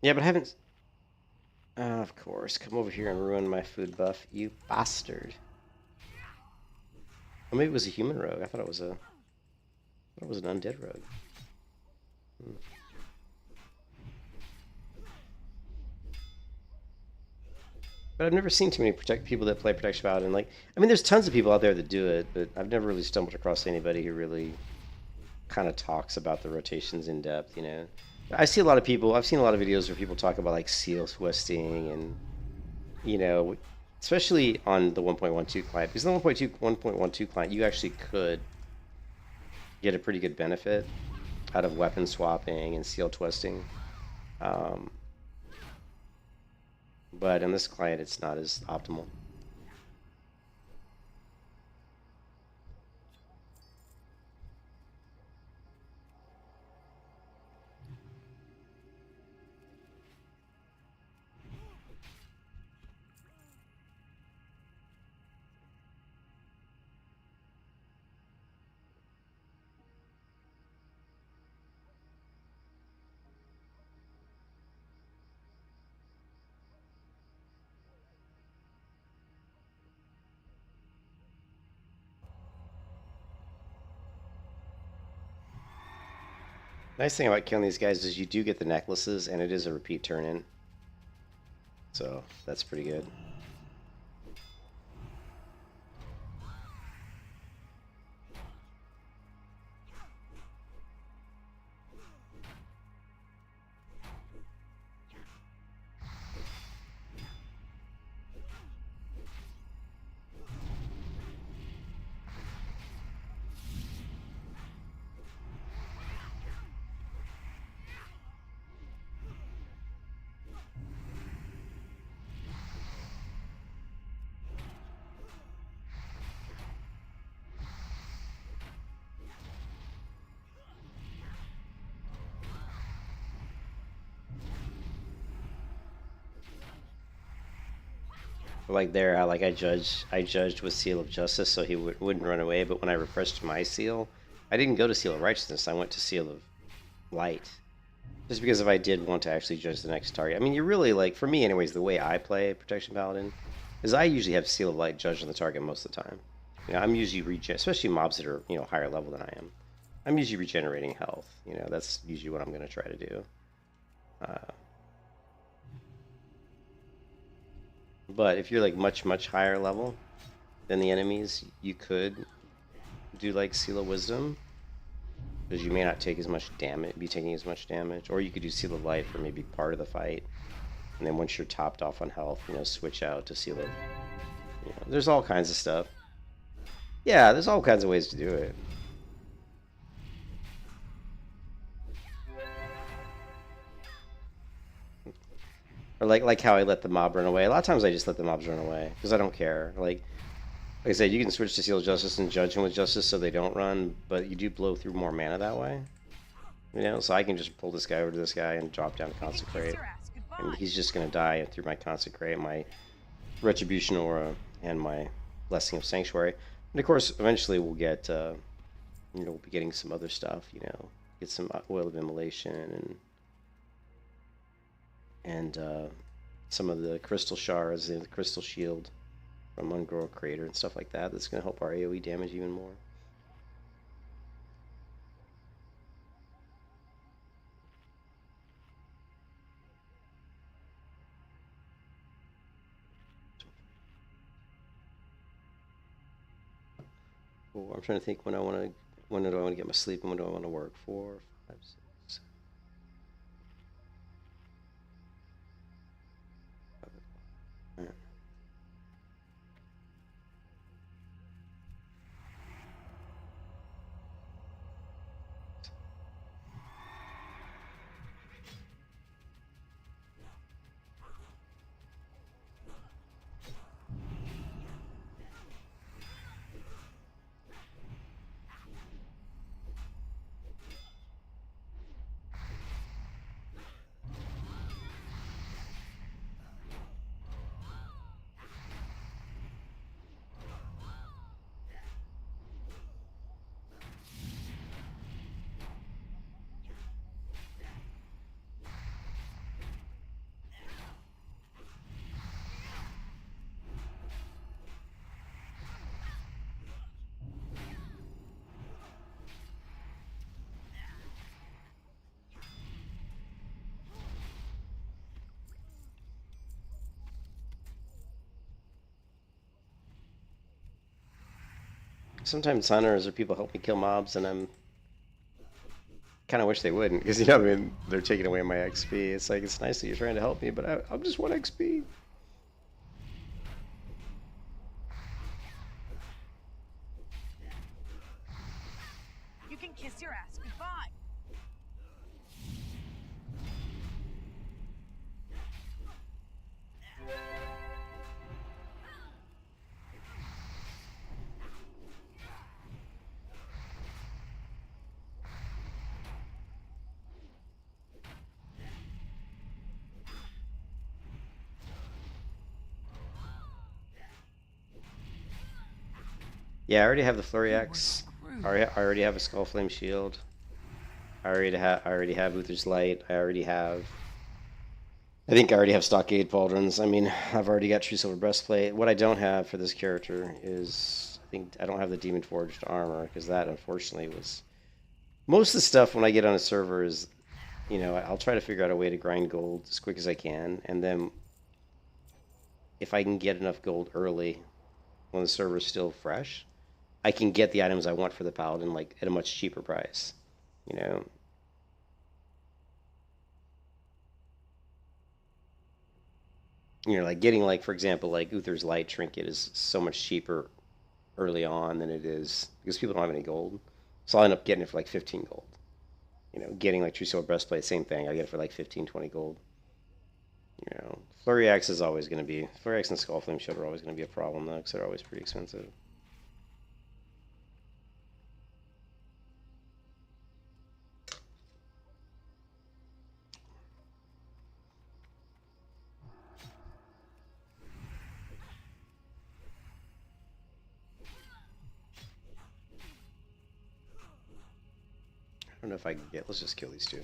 [SPEAKER 1] Yeah, but I haven't. Of course, come over here and ruin my food buff, you bastard. Or maybe it was a human rogue. I thought it was an undead rogue. But I've never seen too many people that play Protection Paladin. Like, I mean, there's tons of people out there that do it, but I've never really stumbled across anybody who really kind of talks about the rotations in depth, you know. I see a lot of people, I've seen a lot of videos where people talk about like seal twisting and, you know, especially on the 1.12 client, because the 1.12 client, you actually could get a pretty good benefit out of weapon swapping and seal twisting. But on this client, it's not as optimal. Nice thing about killing these guys is you do get the necklaces, and it is a repeat turn-in. So, that's pretty good. Like there, I judged with Seal of Justice, so he wouldn't run away. But when I refreshed my seal, I didn't go to Seal of Righteousness. I went to Seal of Light, just because if I did want to actually judge the next target. I mean, you really like, for me, anyways, the way I play Protection Paladin is I usually have Seal of Light judged on the target most of the time. You know, I'm usually especially mobs that are higher level than I am. I'm usually regenerating health. You know, that's usually what I'm going to try to do. But if you're like much higher level than the enemies, you could do like Seal of Wisdom, because you may not take as much damage, be taking as much damage, or you could do Seal of Light for maybe part of the fight, and then once you're topped off on health, switch out to Seal of. There's all kinds of stuff. Yeah, there's all kinds of ways to do it. Or like how I let the mob run away. A lot of times I just let the mobs run away because I don't care. Like I said, you can switch to Seal of Justice and judge him with Justice so they don't run, but you do blow through more mana that way. So I can just pull this guy over to this guy and drop down Consecrate. And he's just going to die through my Consecrate, my Retribution Aura, and my Blessing of Sanctuary. And of course, eventually we'll get, we'll be getting some other stuff, get some Oil of Immolation and some of the crystal shards and the crystal shield from Ungrow Crater and stuff like that. That's going to help our AoE damage even more. Cool. I'm trying to think when do I want to get my sleep and when do I want to work? 4, 5, 6. sometimes hunters or people help me kill mobs, and I'm kind of wish they wouldn't, because, you know, I mean, they're taking away my XP. It's like, it's nice that you're trying to help me, but I'm just 1 XP.
[SPEAKER 3] You can kiss your ass goodbye.
[SPEAKER 1] Yeah, I already have the Flurry Axe. I already have a Skull Flame Shield. I already have Uther's Light. I think I already have Stockade Pauldrons. I mean, I've already got True Silver Breastplate. What I don't have for this character is, I think I don't have the Demon Forged Armor, because that, unfortunately, was... Most of the stuff when I get on a server is, you know, I'll try to figure out a way to grind gold as quick as I can, and then if I can get enough gold early when the server's still fresh, I can get the items I want for the Paladin, like, at a much cheaper price, you know? You know, like, getting, like, for example, like, Uther's Light Trinket is so much cheaper early on than it is, because people don't have any gold. So I'll end up getting it for, like, 15 gold. You know, getting, like, True Silver Breastplate, same thing. I get it for, like, 15, 20 gold. You know, Flurry Axe is always going to be... Flurry Axe and Skull Flame Shield are always going to be a problem, though, because they're always pretty expensive. I don't know if I can get... Let's just kill these two.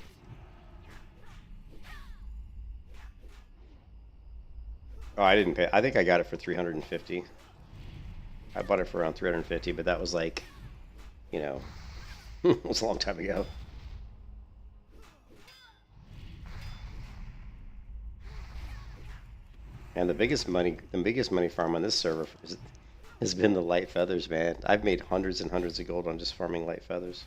[SPEAKER 1] Oh, I didn't pay... I think I got it for 350. I bought it for around 350, but that was like... You know... it was a long time ago. And the biggest money farm on this server has been the light feathers, man. I've made hundreds and hundreds of gold on just farming light feathers.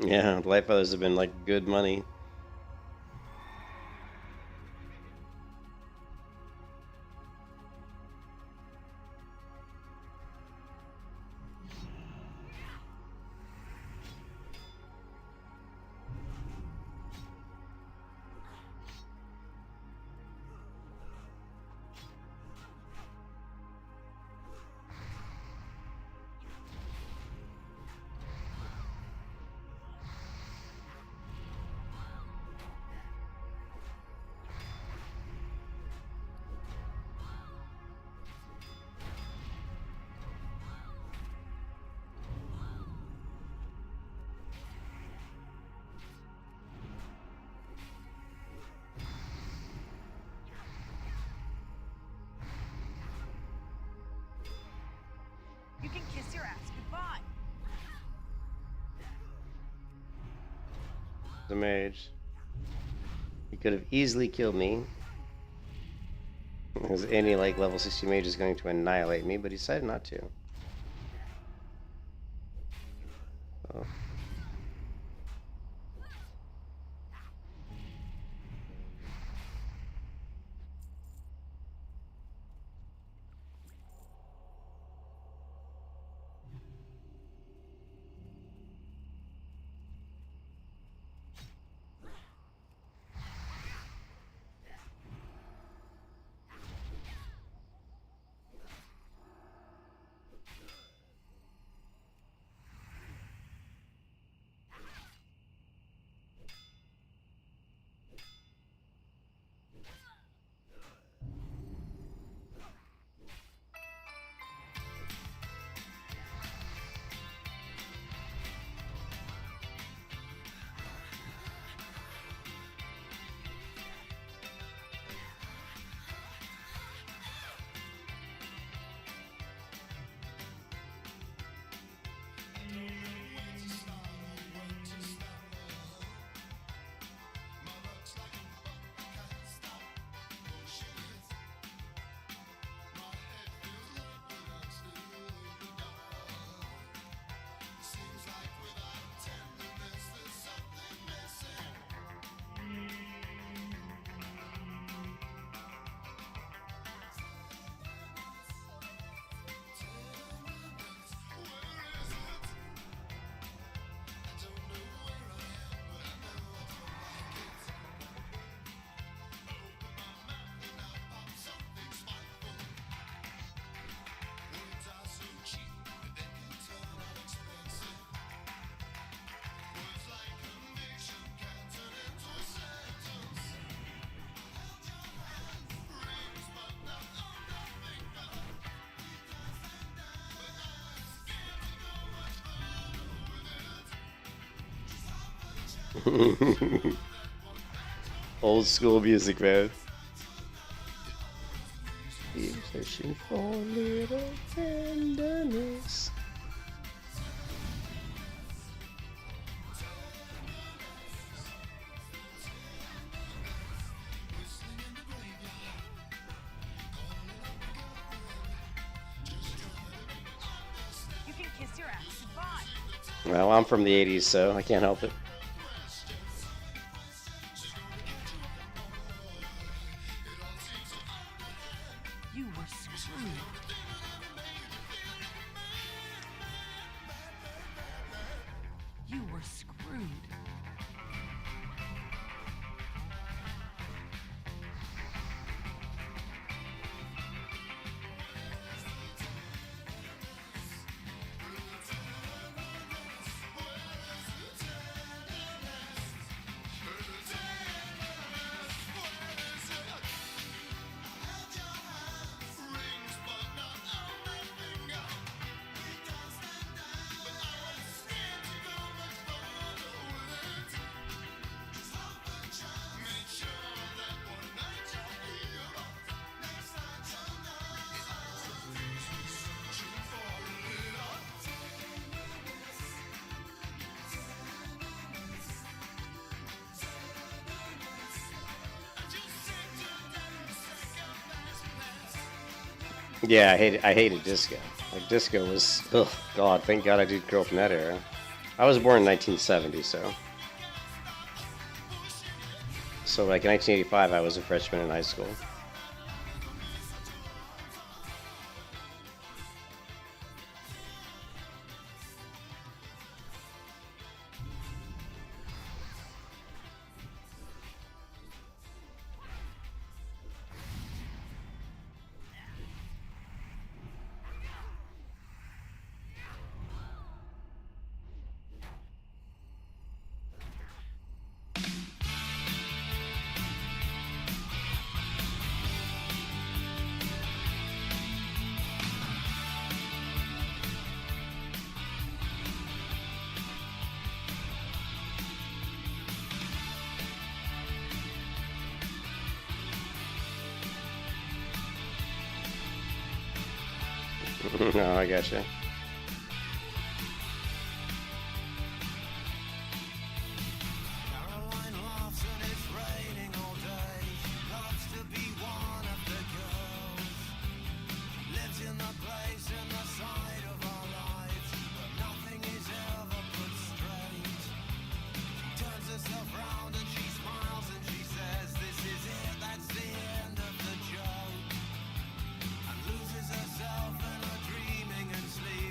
[SPEAKER 1] Yeah, light feathers have been like good money.
[SPEAKER 3] You can kiss your ass goodbye.
[SPEAKER 1] The mage. He could have easily killed me. Because any like level 60 mage is going to annihilate me, but he decided not to. Oh. Old school music, man. Keep searching for little tenderness.
[SPEAKER 3] You can kiss your ass goodbye.
[SPEAKER 1] Well, I'm from the 80s, so I can't help it.
[SPEAKER 3] You were screwed. You were screwed.
[SPEAKER 1] Yeah, I hated disco. Like, disco was, oh god, thank god I did grow up in that era. I was born in 1970, so like in 1985 I was a freshman in high school. No, I gotcha.
[SPEAKER 4] Herself and her dreaming and sleep.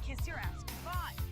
[SPEAKER 3] kiss your ass goodbye.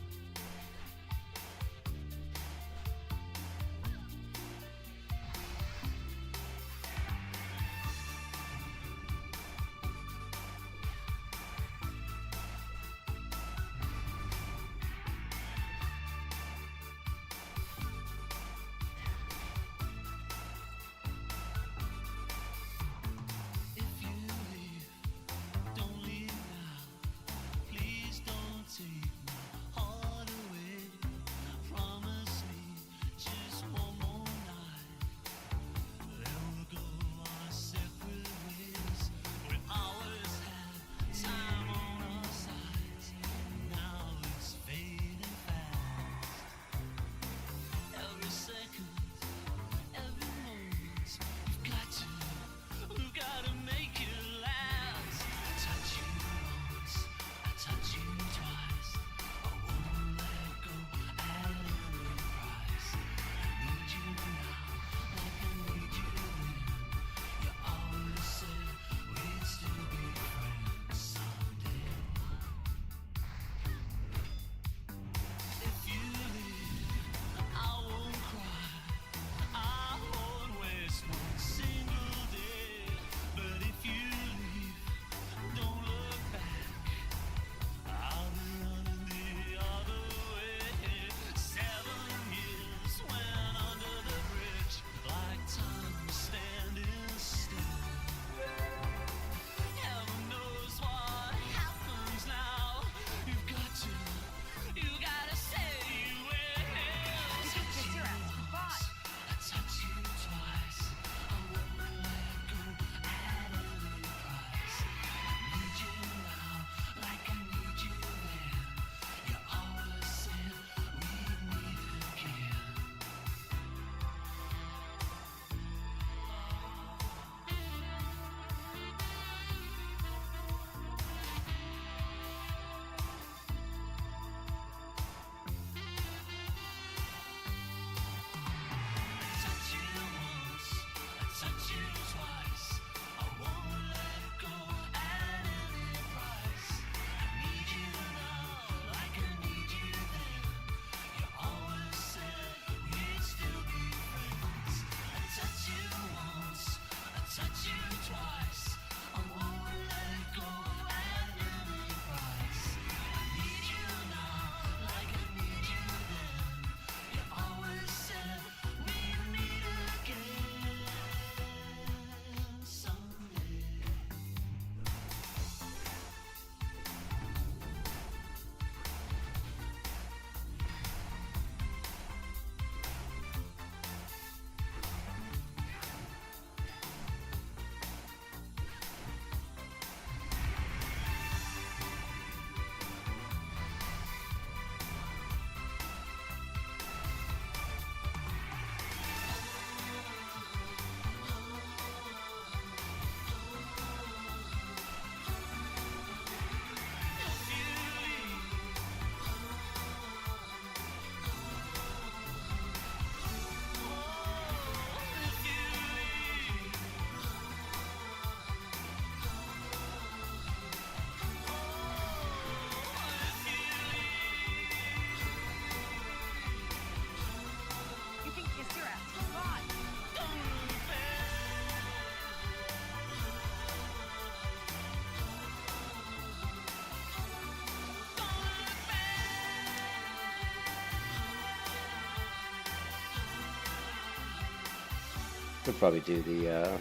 [SPEAKER 1] Could probably do the,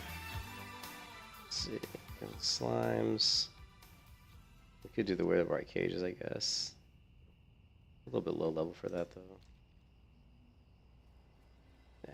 [SPEAKER 1] let's see, slimes. We could do the Weird Bright Cages, I guess. A little bit low level for that, though. Yeah.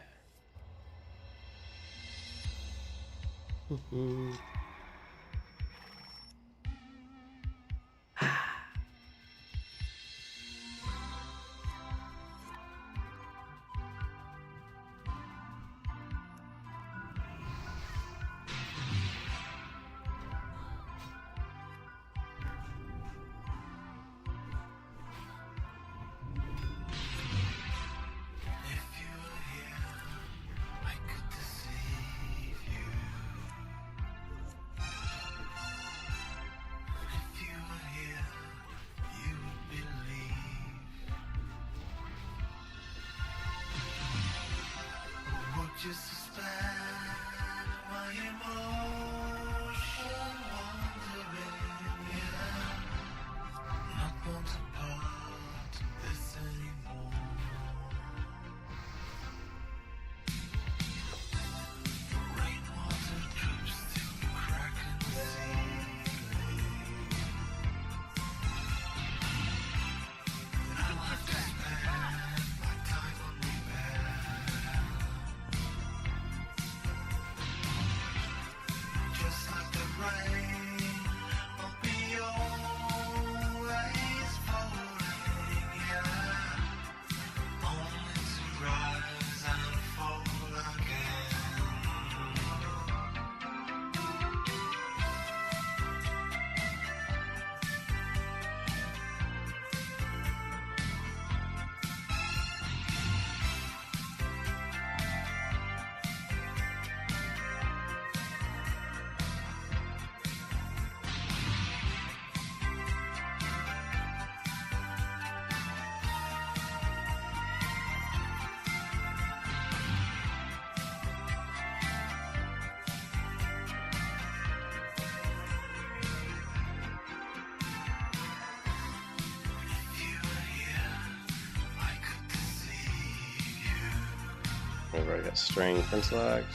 [SPEAKER 1] We've already got strength and select.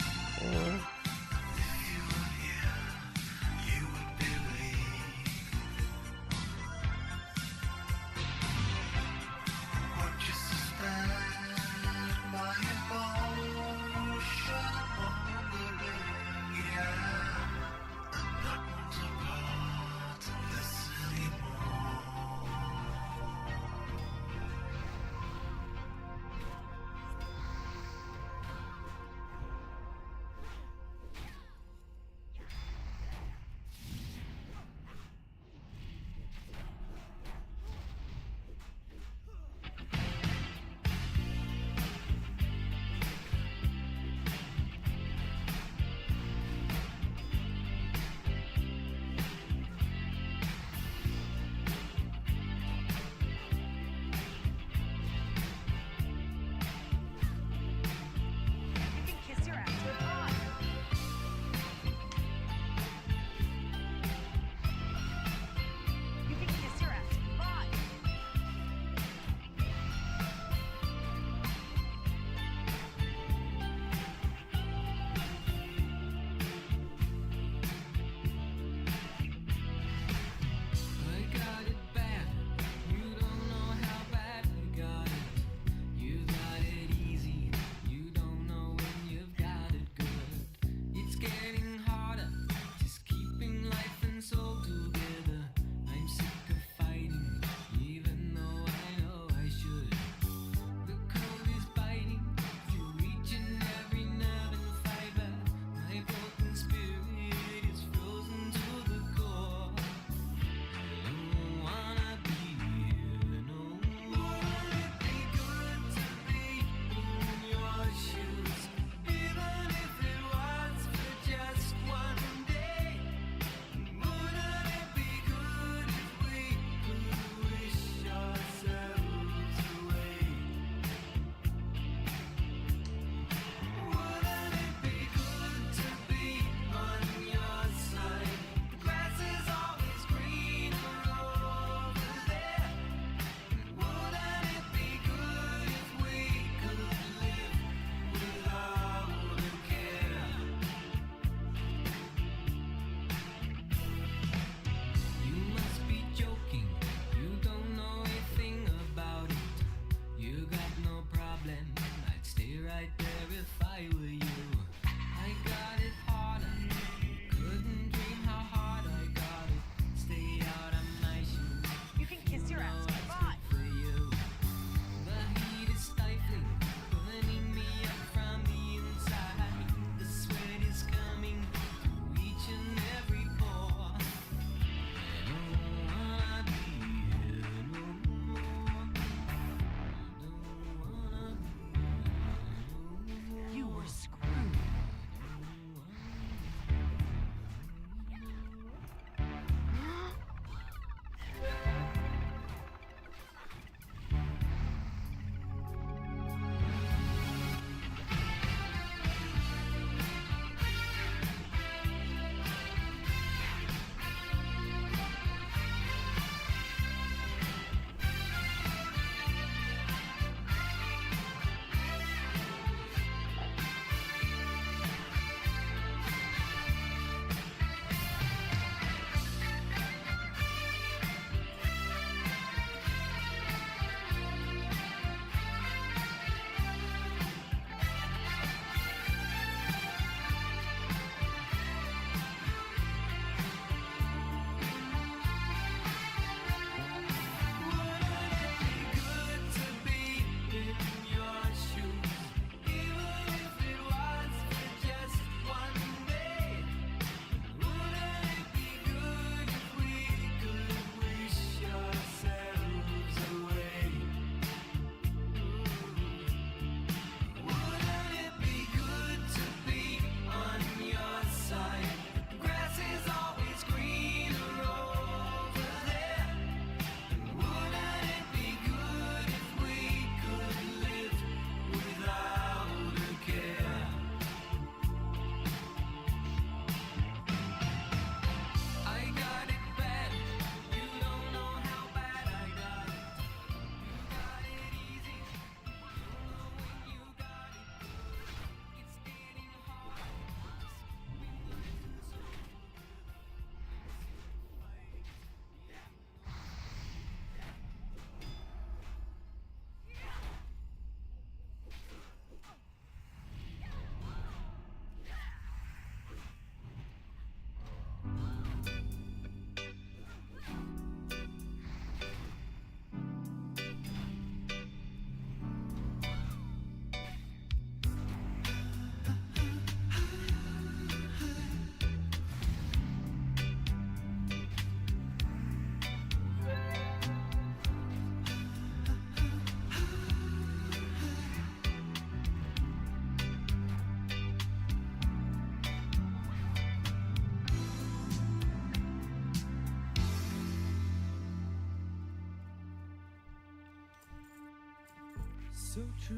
[SPEAKER 4] so true.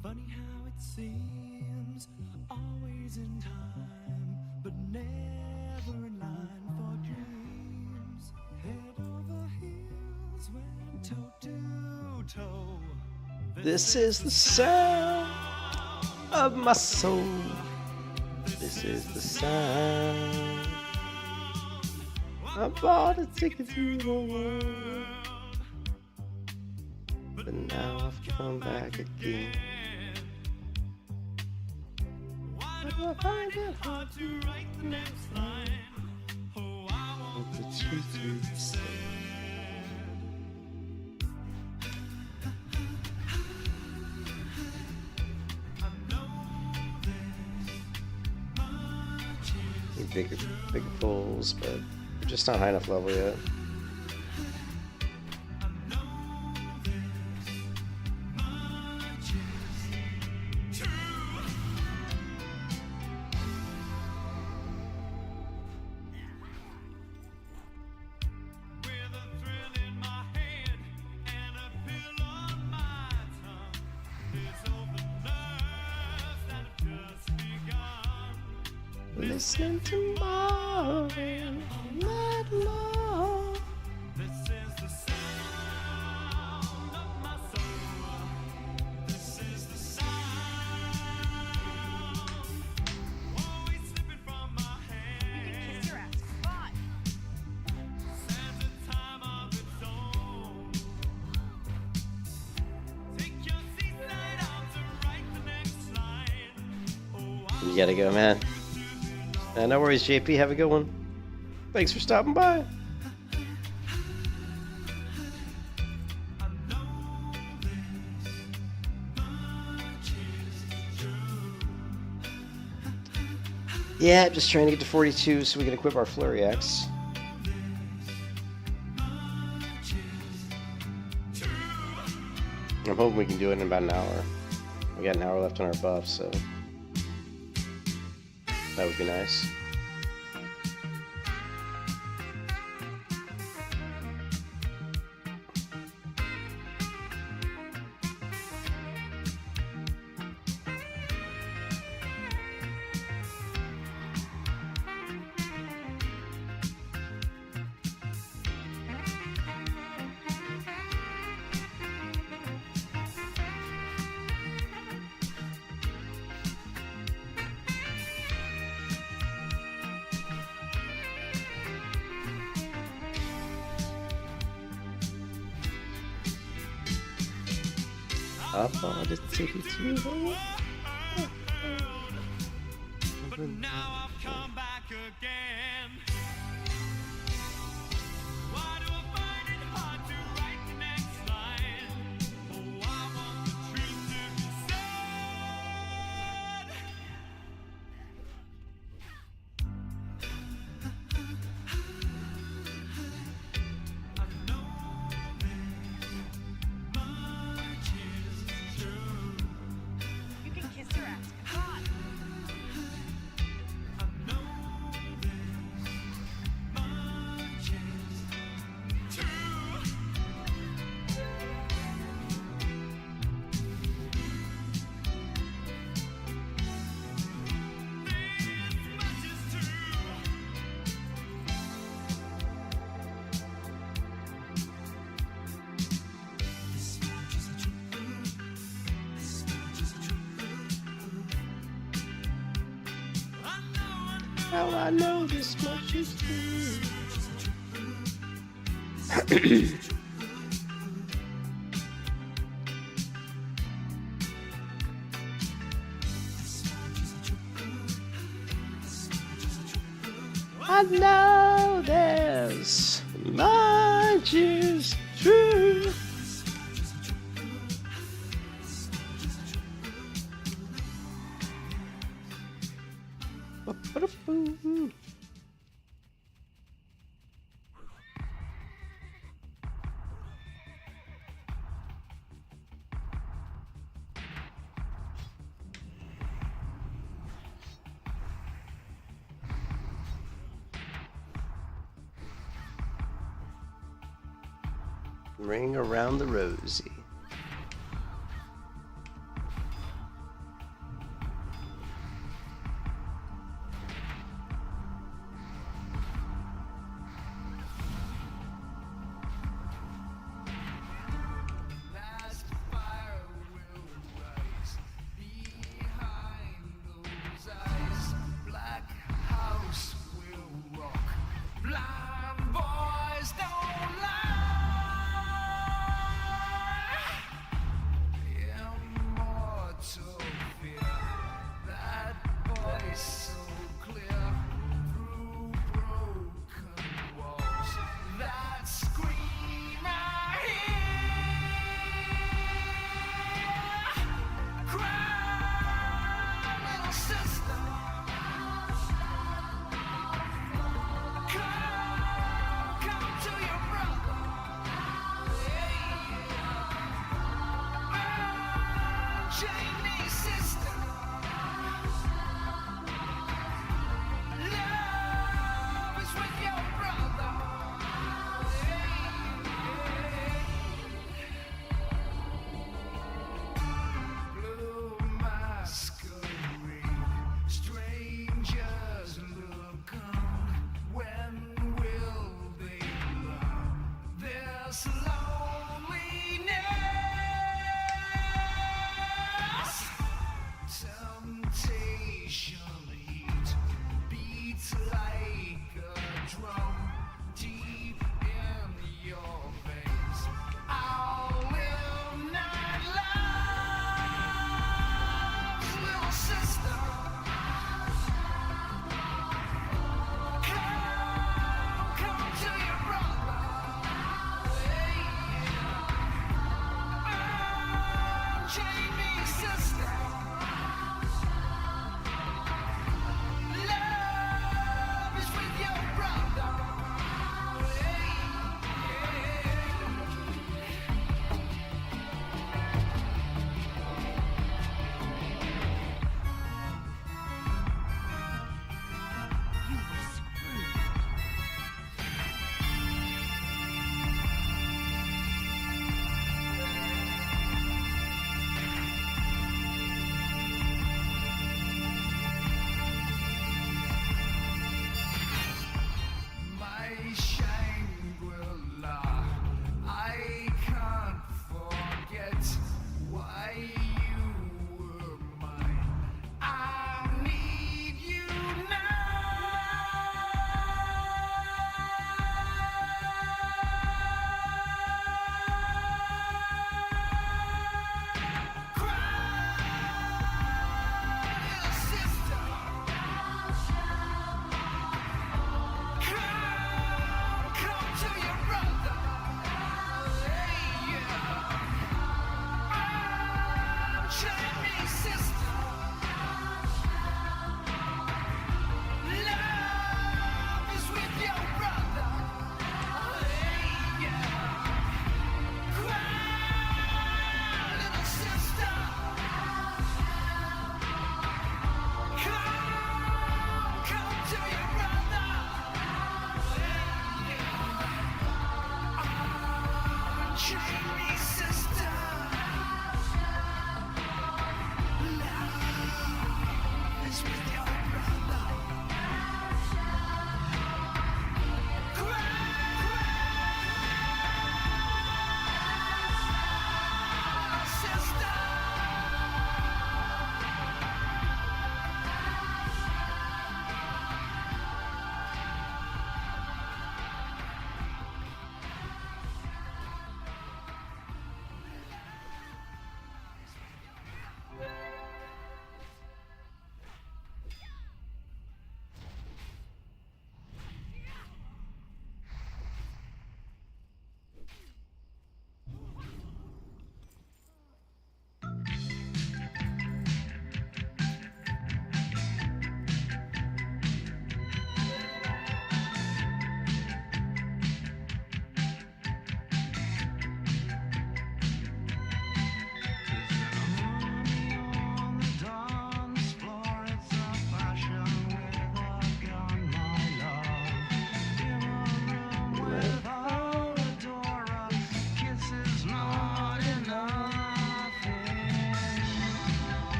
[SPEAKER 4] Funny how it seems, always in time, but never in line for dreams. Head over heels, went toe to toe.
[SPEAKER 1] This is the sound of my soul. This is the sound. I bought a ticket to the world, but now I've come back again.
[SPEAKER 4] Why do I find it hard to write the next line? Oh, I want the truth to be said. I know there's
[SPEAKER 1] Need bigger pulls, but we're just not high enough level yet. Listen to my night long.
[SPEAKER 4] This is the sound of my soul. This is the sound. Always slipping from my
[SPEAKER 3] You can
[SPEAKER 4] hand.
[SPEAKER 3] kiss your ass goodbye.
[SPEAKER 4] Stands a time of its own. Take your seat, side out to write the next line. Oh,
[SPEAKER 1] You gotta go, man. No worries, JP. Have a good one. Thanks for stopping by. Yeah, just trying to get to 42 so we can equip our Flurry Axe. I'm hoping we can do it in about an hour. We got an hour left on our buff, so that would be nice. I bought a ticket to the world.
[SPEAKER 4] but now I've come back again. Why do I find it hard to write the next line? Oh, I want the truth to be said. I know much is true.
[SPEAKER 3] You can kiss your ass goodbye.
[SPEAKER 4] I know much is true. Much is true. This much is true. This much is true.
[SPEAKER 1] How I know this much is true. I know this much is true. Ba-ba-da-boom. Ring around the rosy.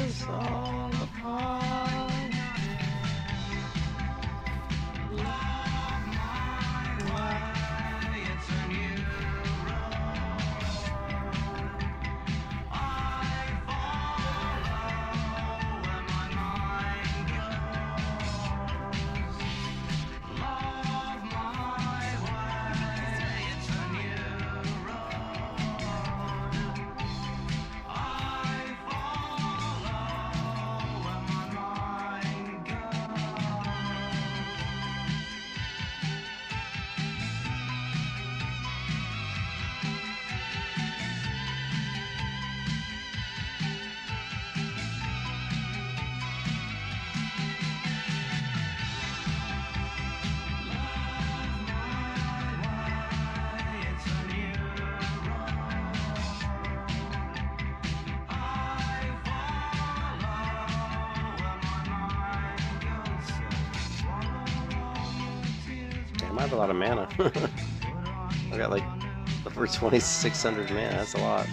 [SPEAKER 1] us all apart. I have a lot of mana. I got like over 2,600 mana. That's a lot.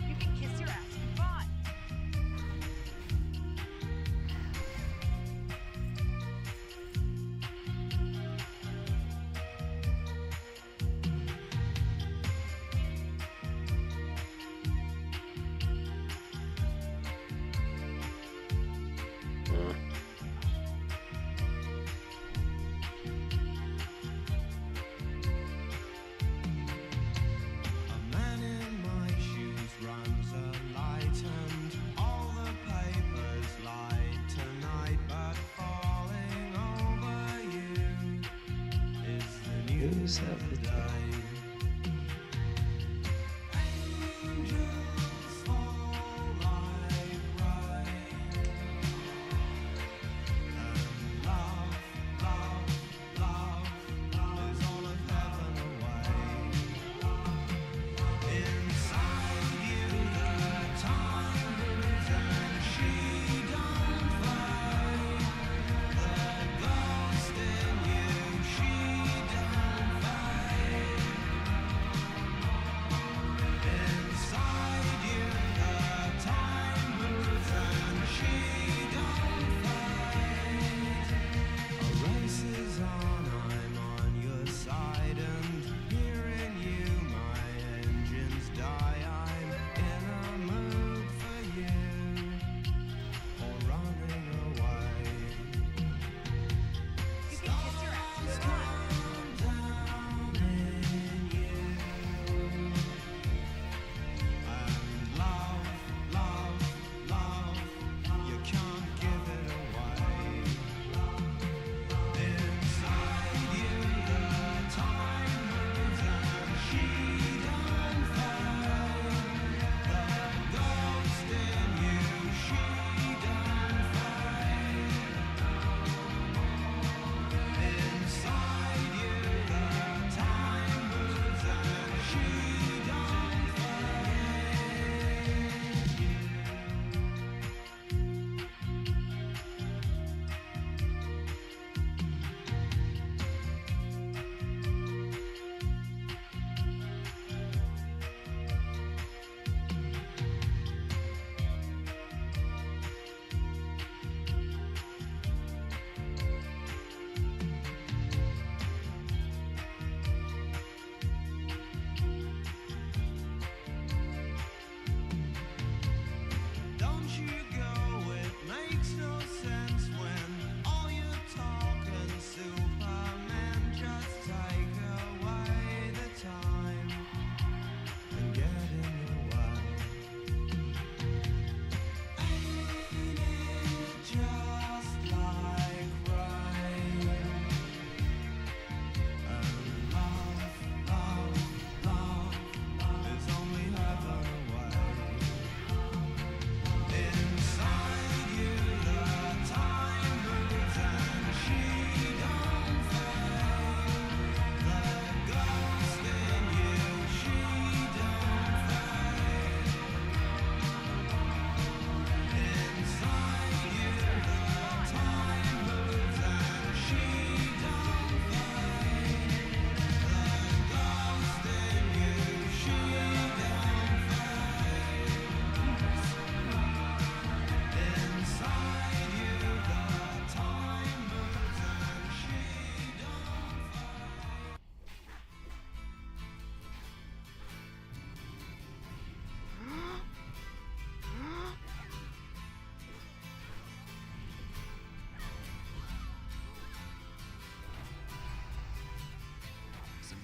[SPEAKER 3] You can kiss your ass goodbye.
[SPEAKER 4] A man in my shoes runs a light and all the papers lied tonight, but falling over you is the news of the day. Angels fall like rain, and love, love, love is all of heaven away. Inside you the time moves and she don't fade. The ghost in you, she don't fade.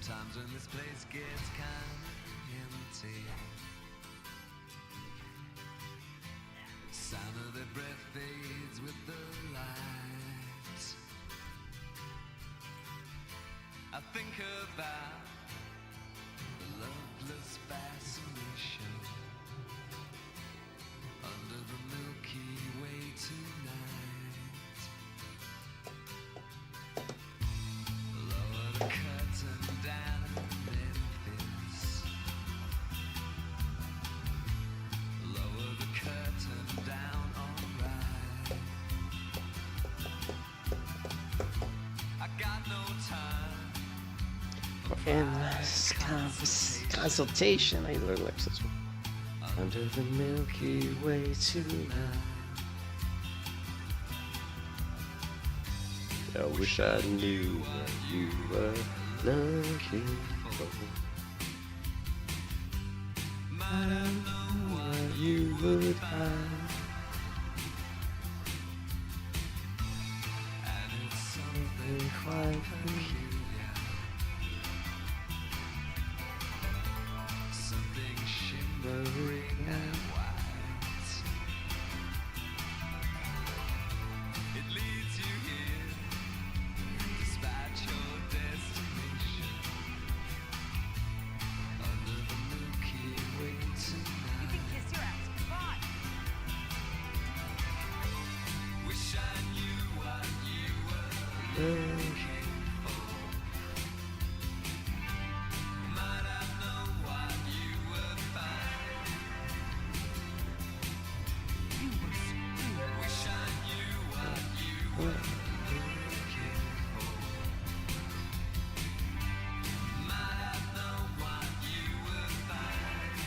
[SPEAKER 4] Sometimes when this place gets kind of empty, the sound of their breath fades with the lights. I think about the loveless fascination under the Milky Way tonight. Lower the curtain down in Memphis. Lower the curtain down, alright. I got no time.
[SPEAKER 1] Endless consultation. I learned like this one. Under the Milky Way tonight. I wish I knew what you were looking for. Might I know what you would find.
[SPEAKER 4] And it's
[SPEAKER 1] Something quite peculiar.
[SPEAKER 4] something shimmering and white. It leads you here, despite your destination. Under the Milky Way
[SPEAKER 3] You
[SPEAKER 4] tonight.
[SPEAKER 3] can kiss your ass goodbye.
[SPEAKER 4] Wish I knew what you were looking for. Might I know what you would find?
[SPEAKER 3] You were screwed.
[SPEAKER 4] Wish I knew what you were looking for. Might I know what you would find?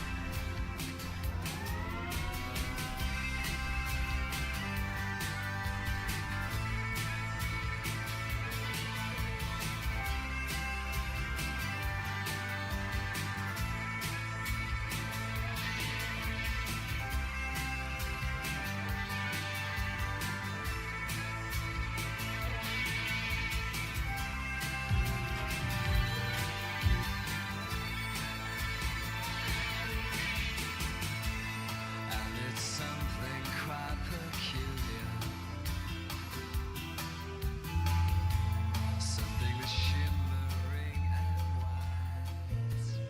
[SPEAKER 4] And it's something quite peculiar. Something that's shimmering and white.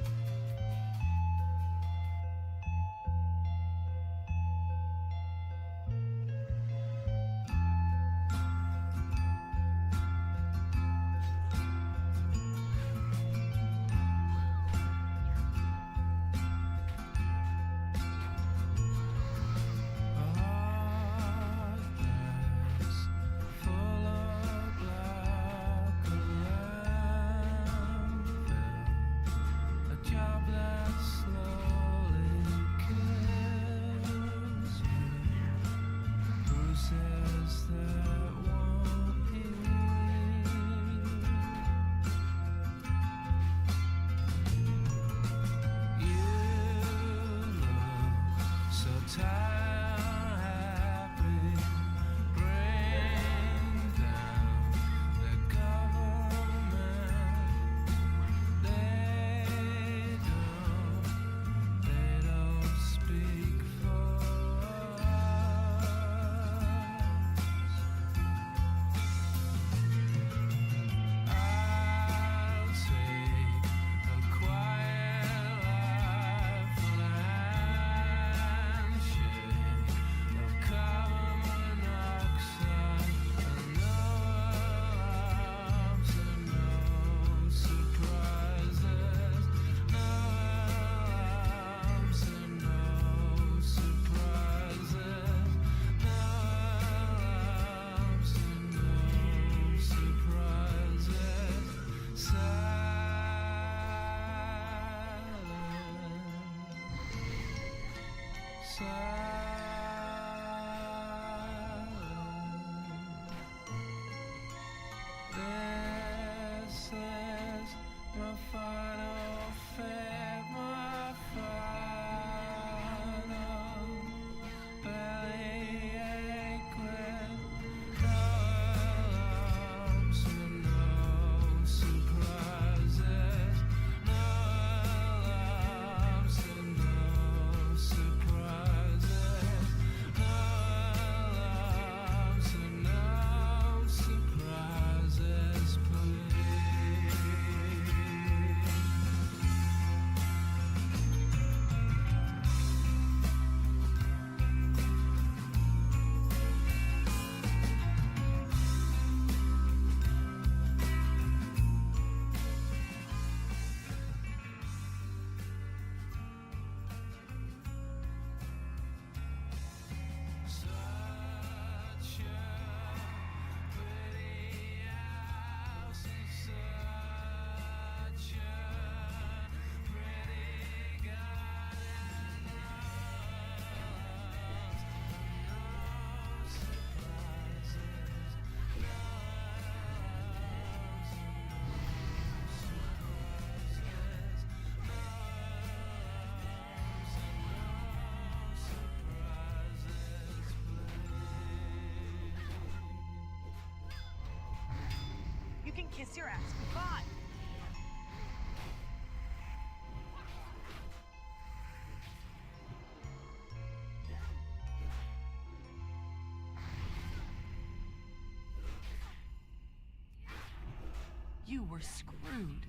[SPEAKER 4] Full of black a job that slowly kills you. Bruises that won't heal. You look so tired, happy. Bring down the government. They don't speak for us. I'll take a quiet life on a handshake of carbon monoxide and no alarms and no surprises. No alarms and no surprises. No alarms and no surprises. This is my final fate, my final bellyache with no alarms and no surprises.
[SPEAKER 3] kiss your ass goodbye. You were screwed.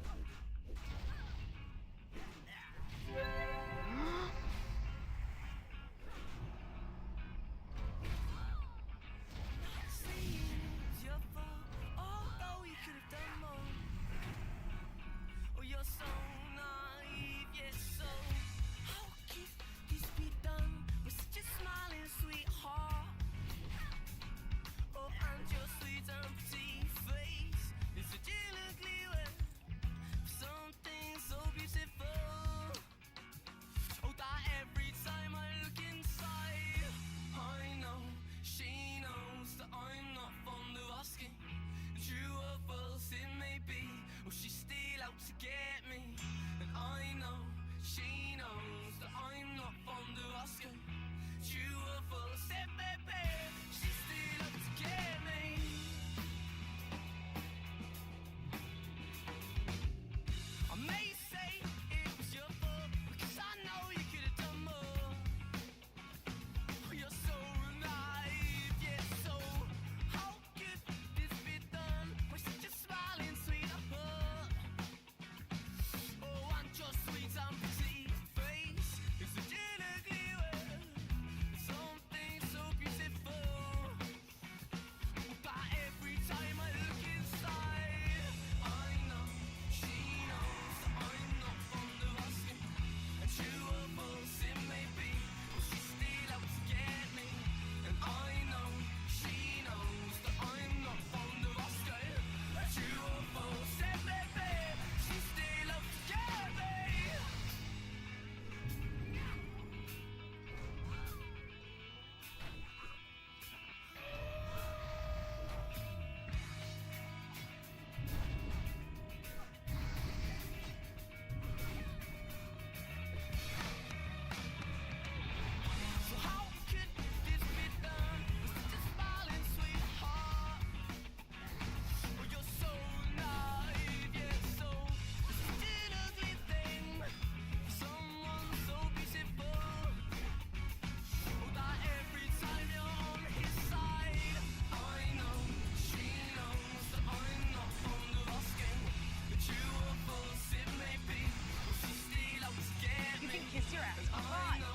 [SPEAKER 3] Kiss your ass goodbye.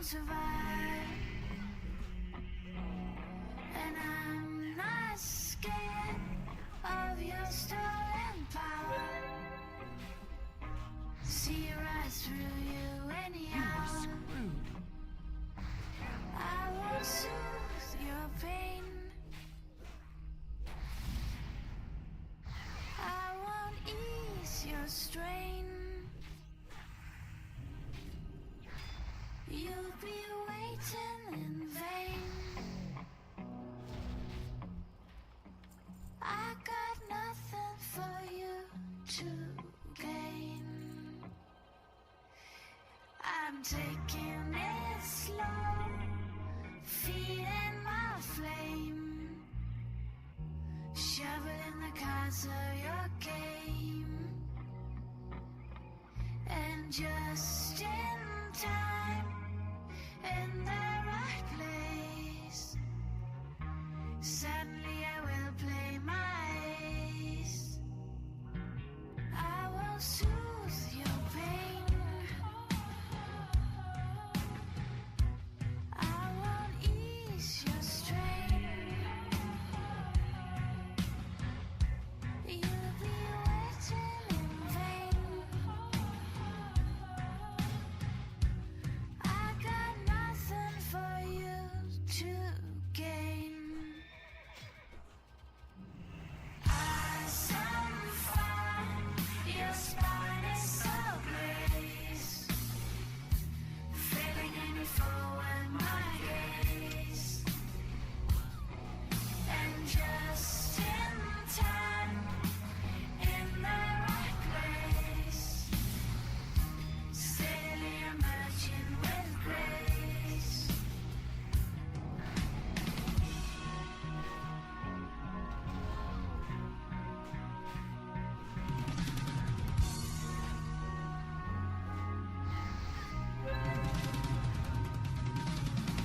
[SPEAKER 5] Survive, and I'm not scared of your stolen power. see right through you
[SPEAKER 3] You
[SPEAKER 5] anyhow.
[SPEAKER 3] were screwed.
[SPEAKER 5] I won't soothe your pain. I won't ease your strain. You'll be waiting in vain. I got nothing for you to gain. I'm taking it slow, feeding my flame, shoveling the cards of your game, and just in time, in the right place, suddenly I will play my ace. I will soothe your pain. I won't ease your strain. You'll be waiting in vain. I got nothing for you to gain. Eyes on fire, your spine is so blaze, failing any forward my gaze, and just in time, in the right place, steadily emerging with grace.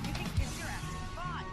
[SPEAKER 3] You can kiss your ass goodbye.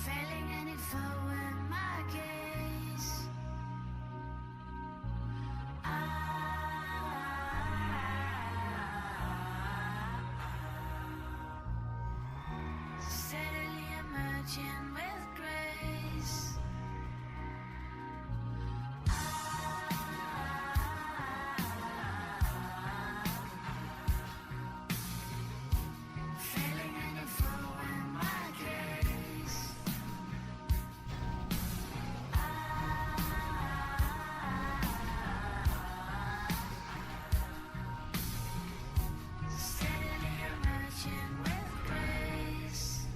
[SPEAKER 3] Failing any forward my gaze. Steadily emerging with grace. Failing any forward my gaze. Steadily emerging with grace.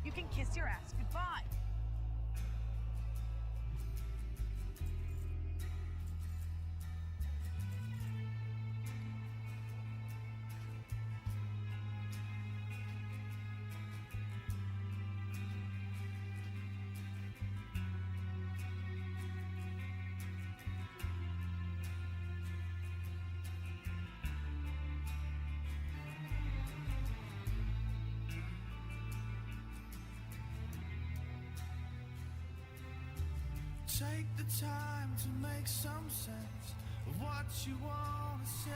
[SPEAKER 3] You can kiss your ass goodbye.
[SPEAKER 4] Take the time to make some sense of what you want to say,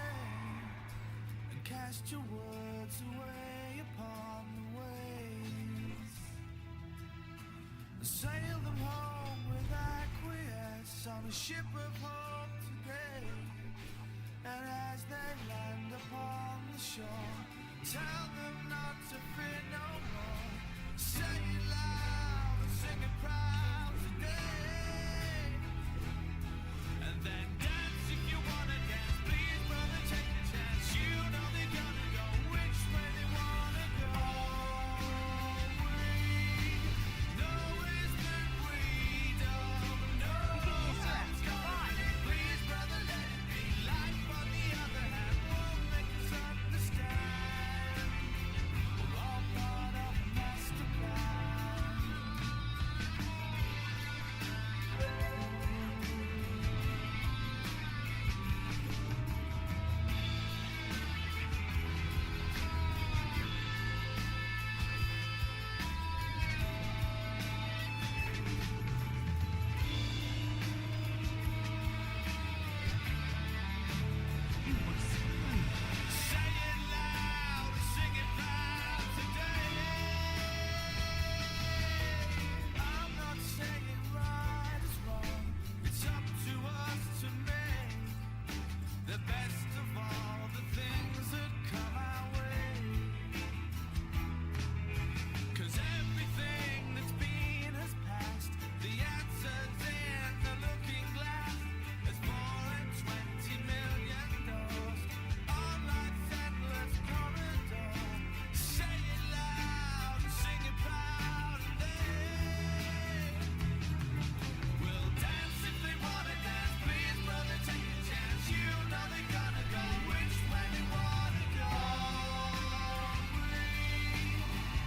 [SPEAKER 4] and cast your words away upon the waves. Sail them home with acquiesce on a ship of hope today. And as they land upon the shore, tell them not to fear no more. Say it loud and sing it proud today. And then dance if you wanna dance. Please, brother, take a chance. You know they're gonna go which way they wanna go. We know is that we don't know how it's gonna be. Please, brother, let it be. Life, on the other hand, won't make us understand. We're all part of a master plan. Say it loud and sing it proud today. I'm not saying right is wrong. It's up to us to make the best of all the things that come our way. 'Cause everything that's been has passed. The answer's in the looking glass. There's 420 million doors on life's endless corridor. Say it loud and sing it proud, and they will dance if they wanna dance. Please, brother, take a chance. You know they're gonna go which way they wanna go. We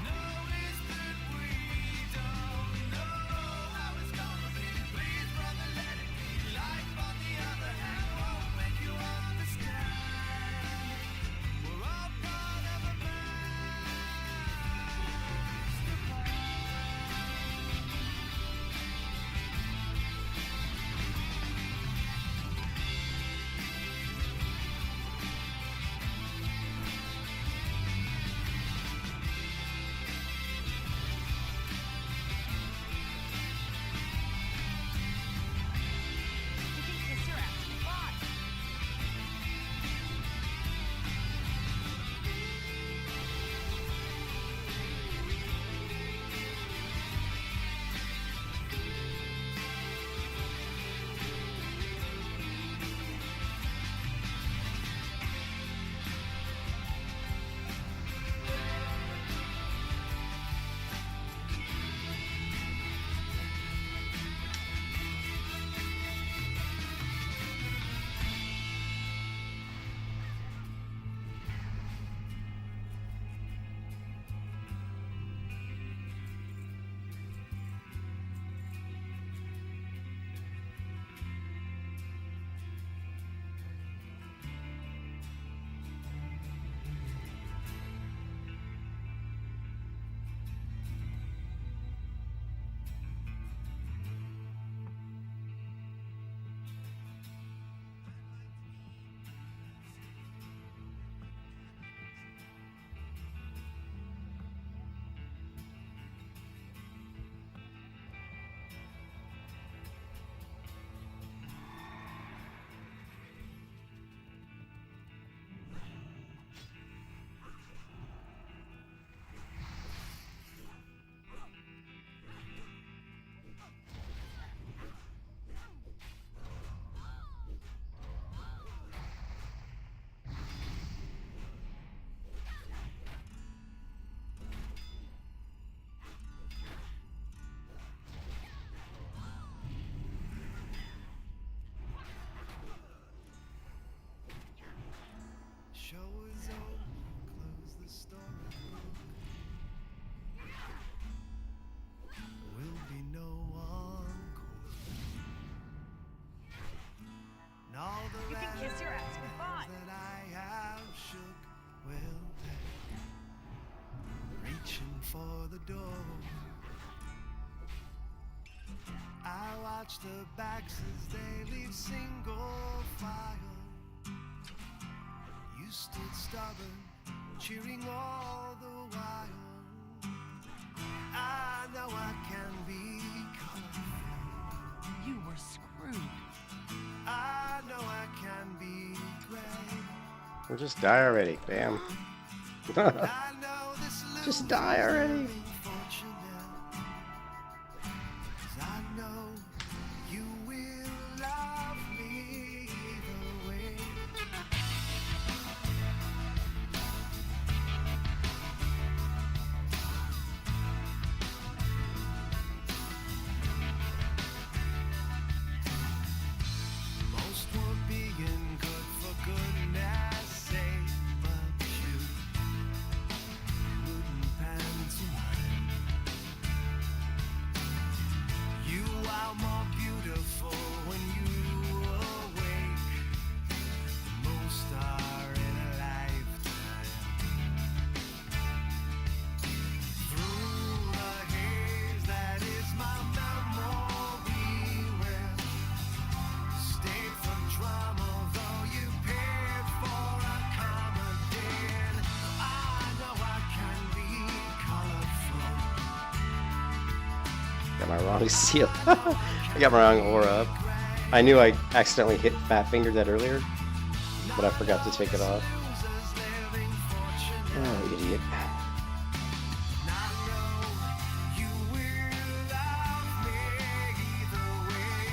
[SPEAKER 4] know is that we don't know how it's gonna be. Please, brother, let it be. Life, on the other hand, won't make you understand. We're all part of a master plan.
[SPEAKER 3] You can kiss your ass goodbye. Show is over, close the storybook. Will be no encore. And all the You can kiss your ass
[SPEAKER 4] hands
[SPEAKER 3] goodbye.
[SPEAKER 4] that I have shook will pay. Reaching for the door. I watch the backs as they leave single file. You stood stubborn, cheering all the while. I know I can be
[SPEAKER 1] Or just die already. Bam.
[SPEAKER 4] I know this
[SPEAKER 1] Just die already.
[SPEAKER 4] fortunate. 'Cause I know you will love me either way. Most were being good for goodness sake, but you wouldn't pantomime. You are more beautiful when you awake. Most are in a lifetime. Through the haze that is my memory, where stayed for drama, though you paid for a comedy. I know I can be colorful.
[SPEAKER 1] Got my wrong seal. I got my wrong aura up. I knew I accidentally hit fat fingered that earlier, but I forgot to take it off.
[SPEAKER 4] Losers living fortunate.
[SPEAKER 1] Oh, idiot.
[SPEAKER 4] And I know you will love me either way.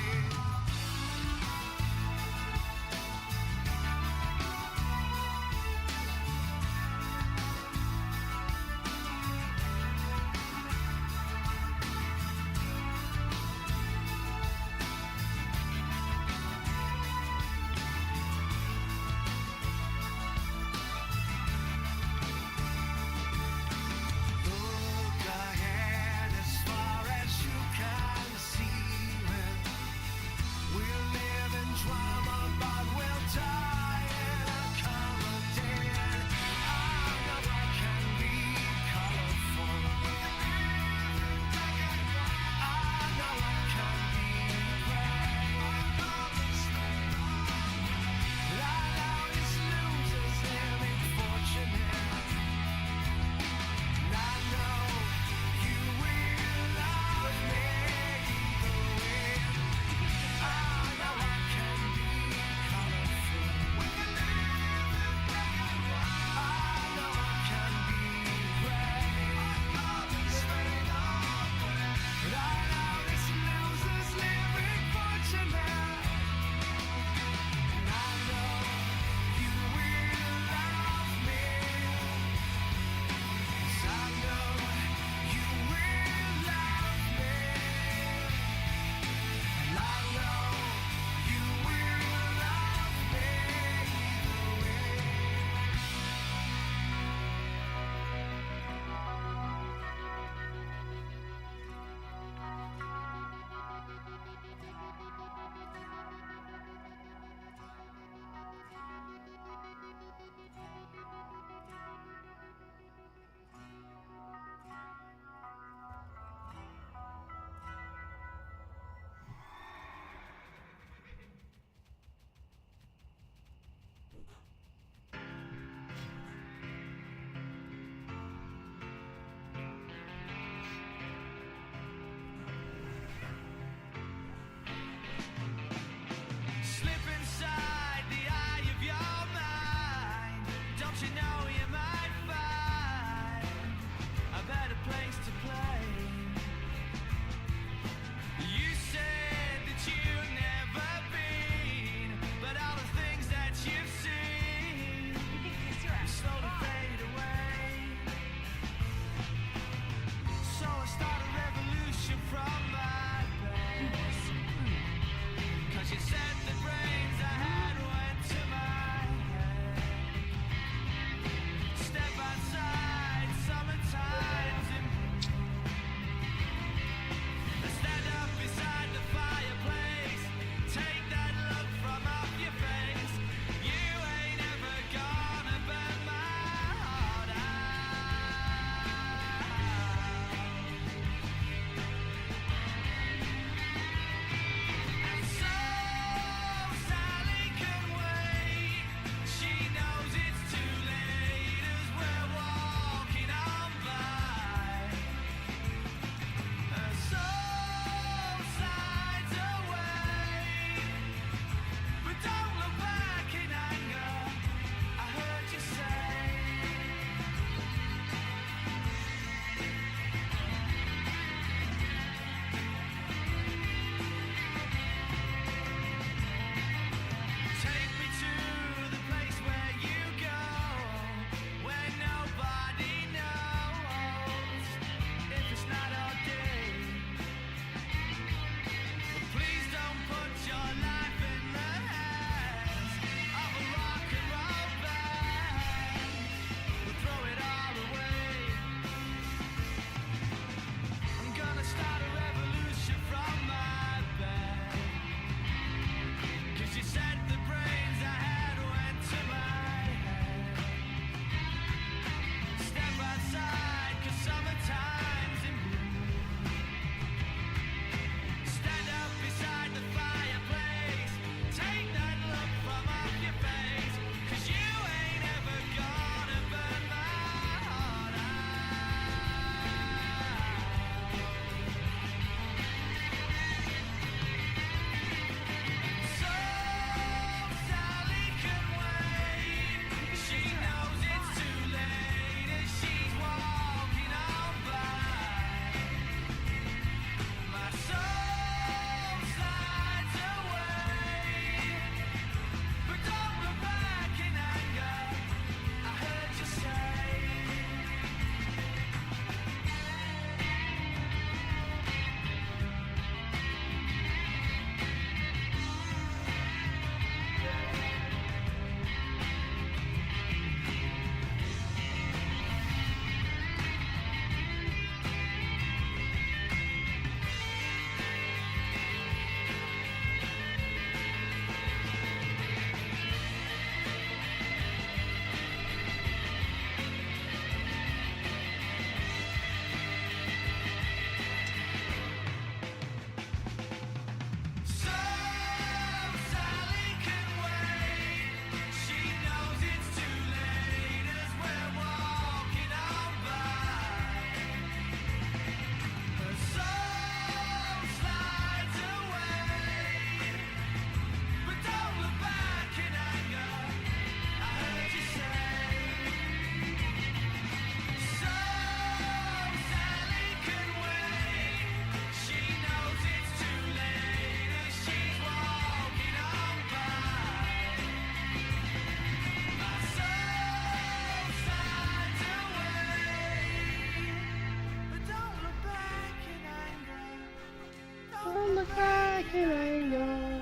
[SPEAKER 1] back in anger.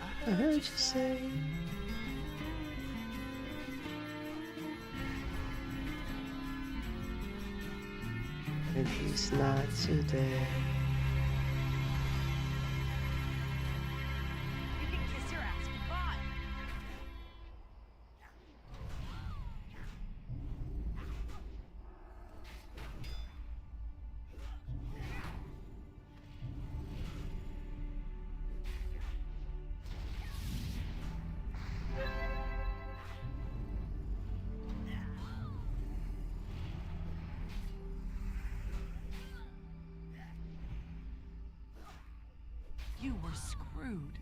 [SPEAKER 1] I heard you say. At least not today.
[SPEAKER 3] You can kiss your ass goodbye. You were screwed.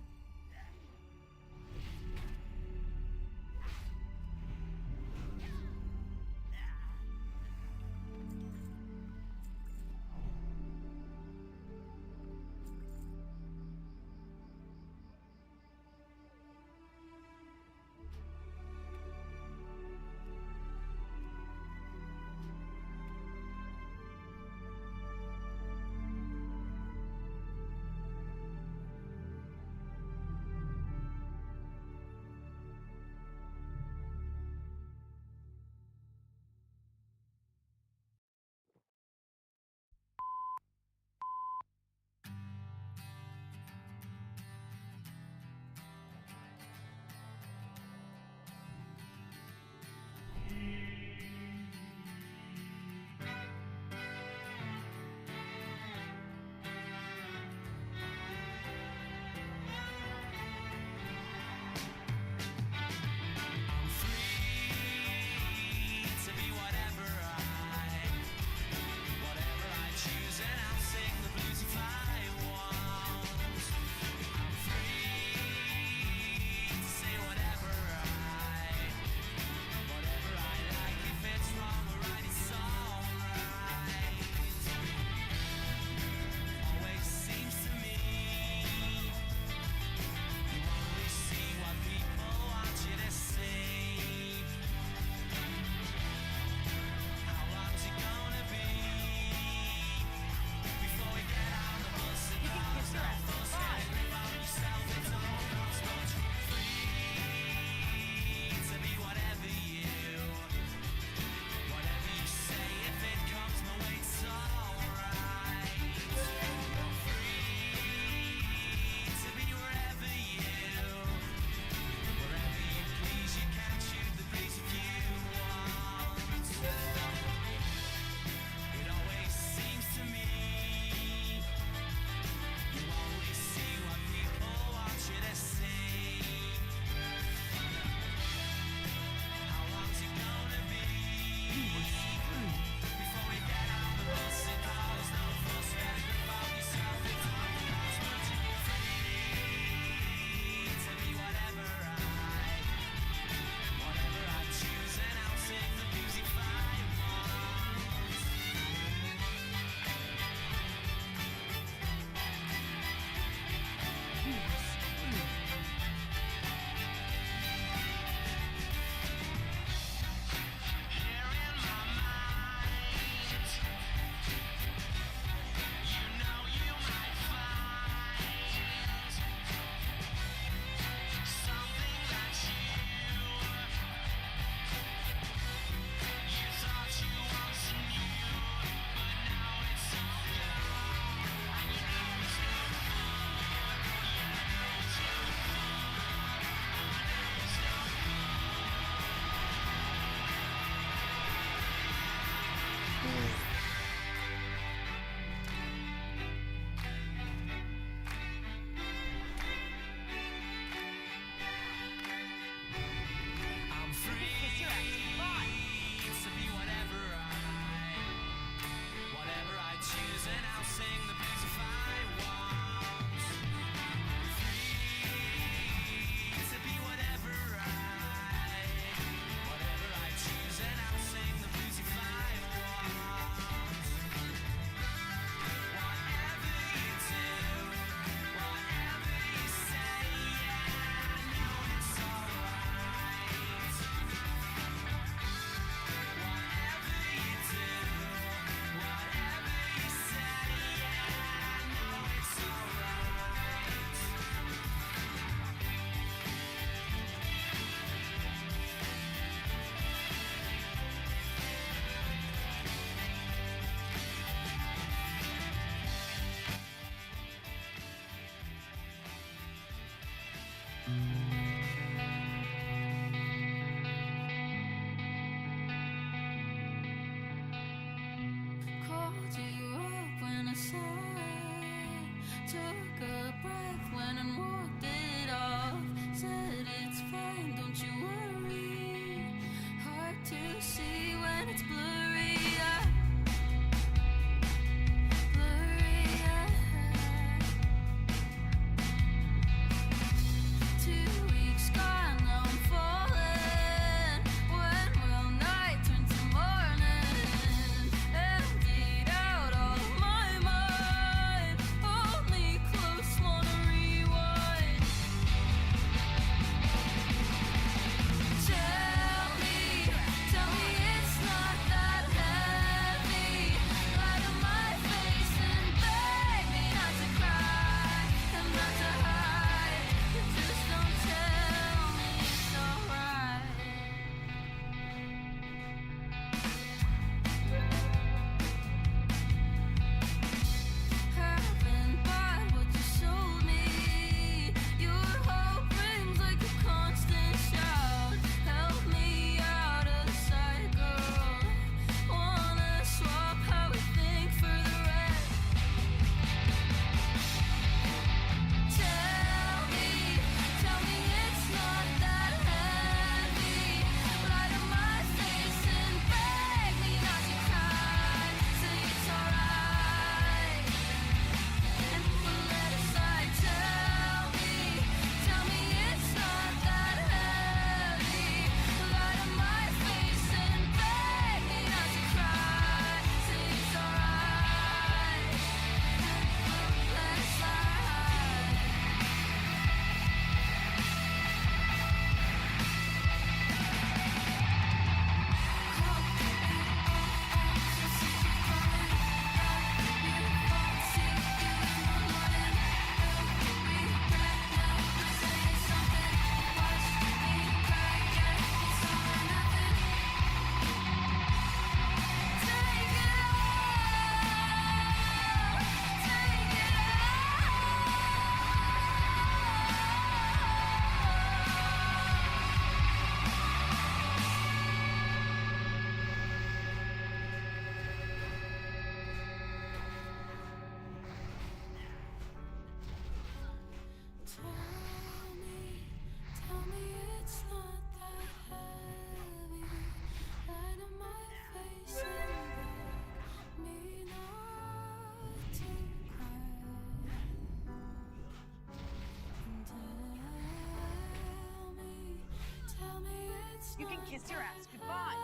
[SPEAKER 3] kiss your ass goodbye.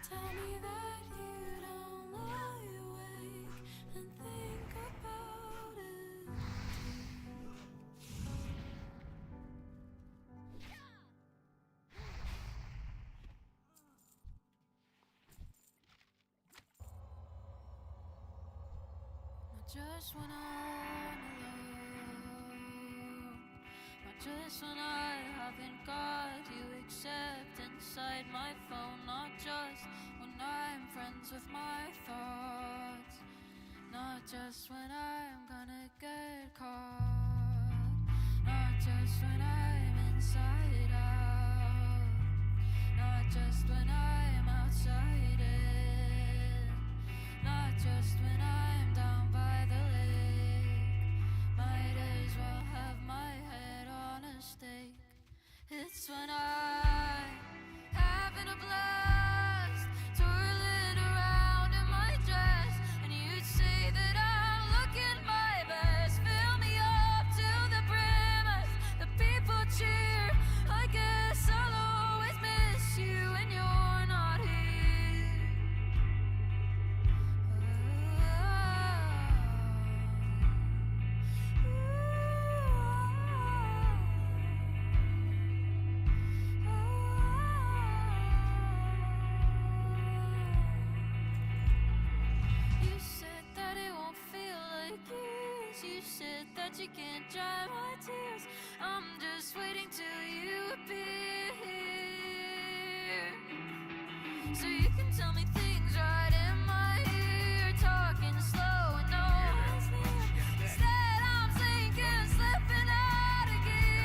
[SPEAKER 5] Tell me that you don't lie awake and think about it. Not just when I'm alone, not just when I haven't got you except inside my phone, not just when I'm friends with my thoughts, not just when I'm gonna get caught, not just when I'm inside out, not just when I'm outside in, not just when I'm down by the lake. Might as well have my head on a stake. It's when I'm having a blast, twirling around in my dress, and you'd say that I'm looking my best. Fill me up to the brim as the people cheer. I guess I'll always miss you when you're not here. You said that it won't feel like years. You said that you can't dry my tears. I'm just waiting till you appear here, so you can tell me things right in my ear. Talking slow and no one's near. Instead I'm sinking, slipping out of gear.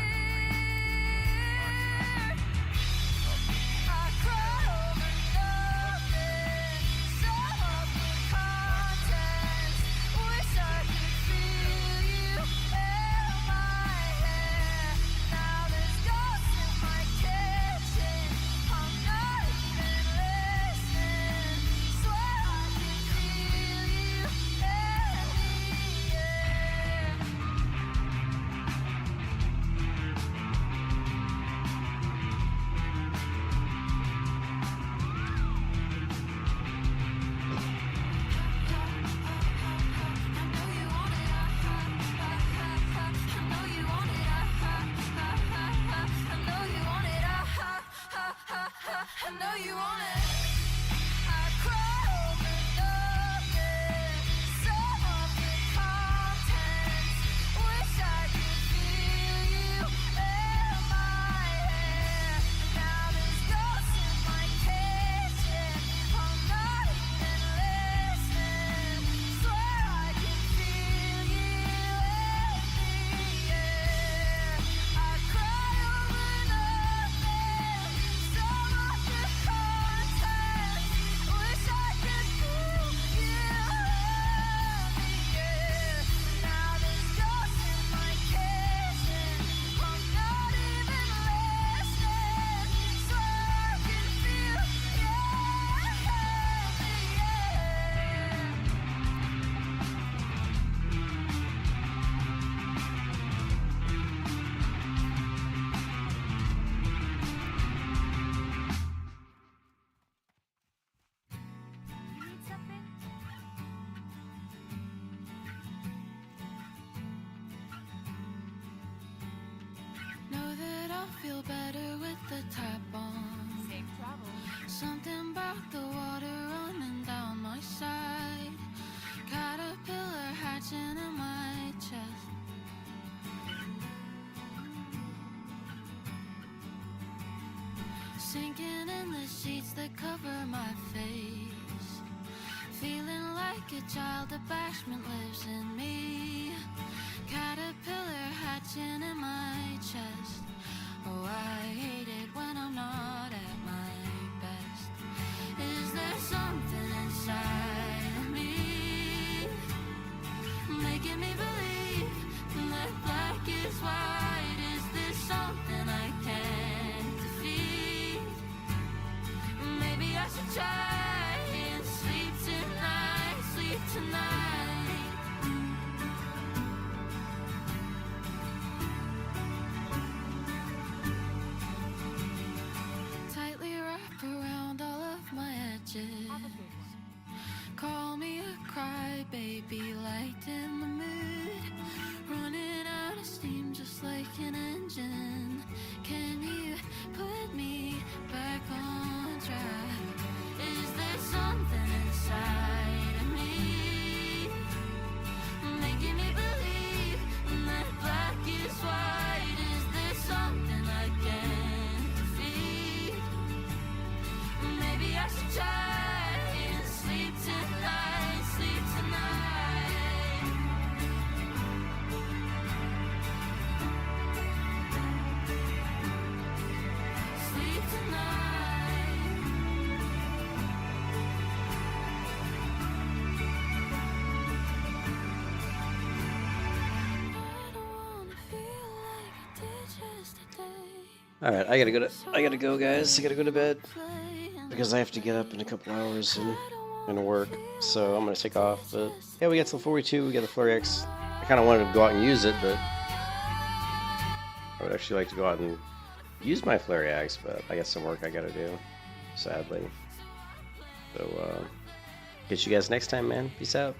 [SPEAKER 5] I cry over nothing, so up with contents. Wish I could feel you in my hair. Now there's ghosts in my kitchen. I'm not even listening. Swear I can feel you in the air. I know you want it. I cry over nothing, some of the contents. Wish I could feel you in my hair. Now there's ghosts in my kitchen. I'm not even listening. Swear I can feel you in the air. I cry over nothing, some of the contents. Wish I could feel you in the air. Now there's ghosts in my kitchen. I'm not even listening. Swear I can feel you in the air.
[SPEAKER 3] You need something?
[SPEAKER 5] Know that I'll feel better with the tap on.
[SPEAKER 3] Safe travel.
[SPEAKER 5] Something about the water running down my side. Caterpillar hatching in my chest. Sinking in the sheets that cover my face. Feeling like a child, the bashment lives in me. Caterpillar hatching in my chest. Oh, I hate it when I'm not at my best. Is there something inside of me making me believe that black is white? Is there something I can't defeat? Maybe I should try and sleep tonight, sleep tonight.
[SPEAKER 1] All right, I gotta go, guys. I gotta go to bed because I have to get up in a couple hours and work. So I'm gonna take off. But yeah, we got till 42. We got the Flurry X. I kind of wanted to go out and use it, but I would actually like to go out and use my Flurry Axe, but I got some work I gotta do, sadly. So, catch you guys next time, man. Peace out.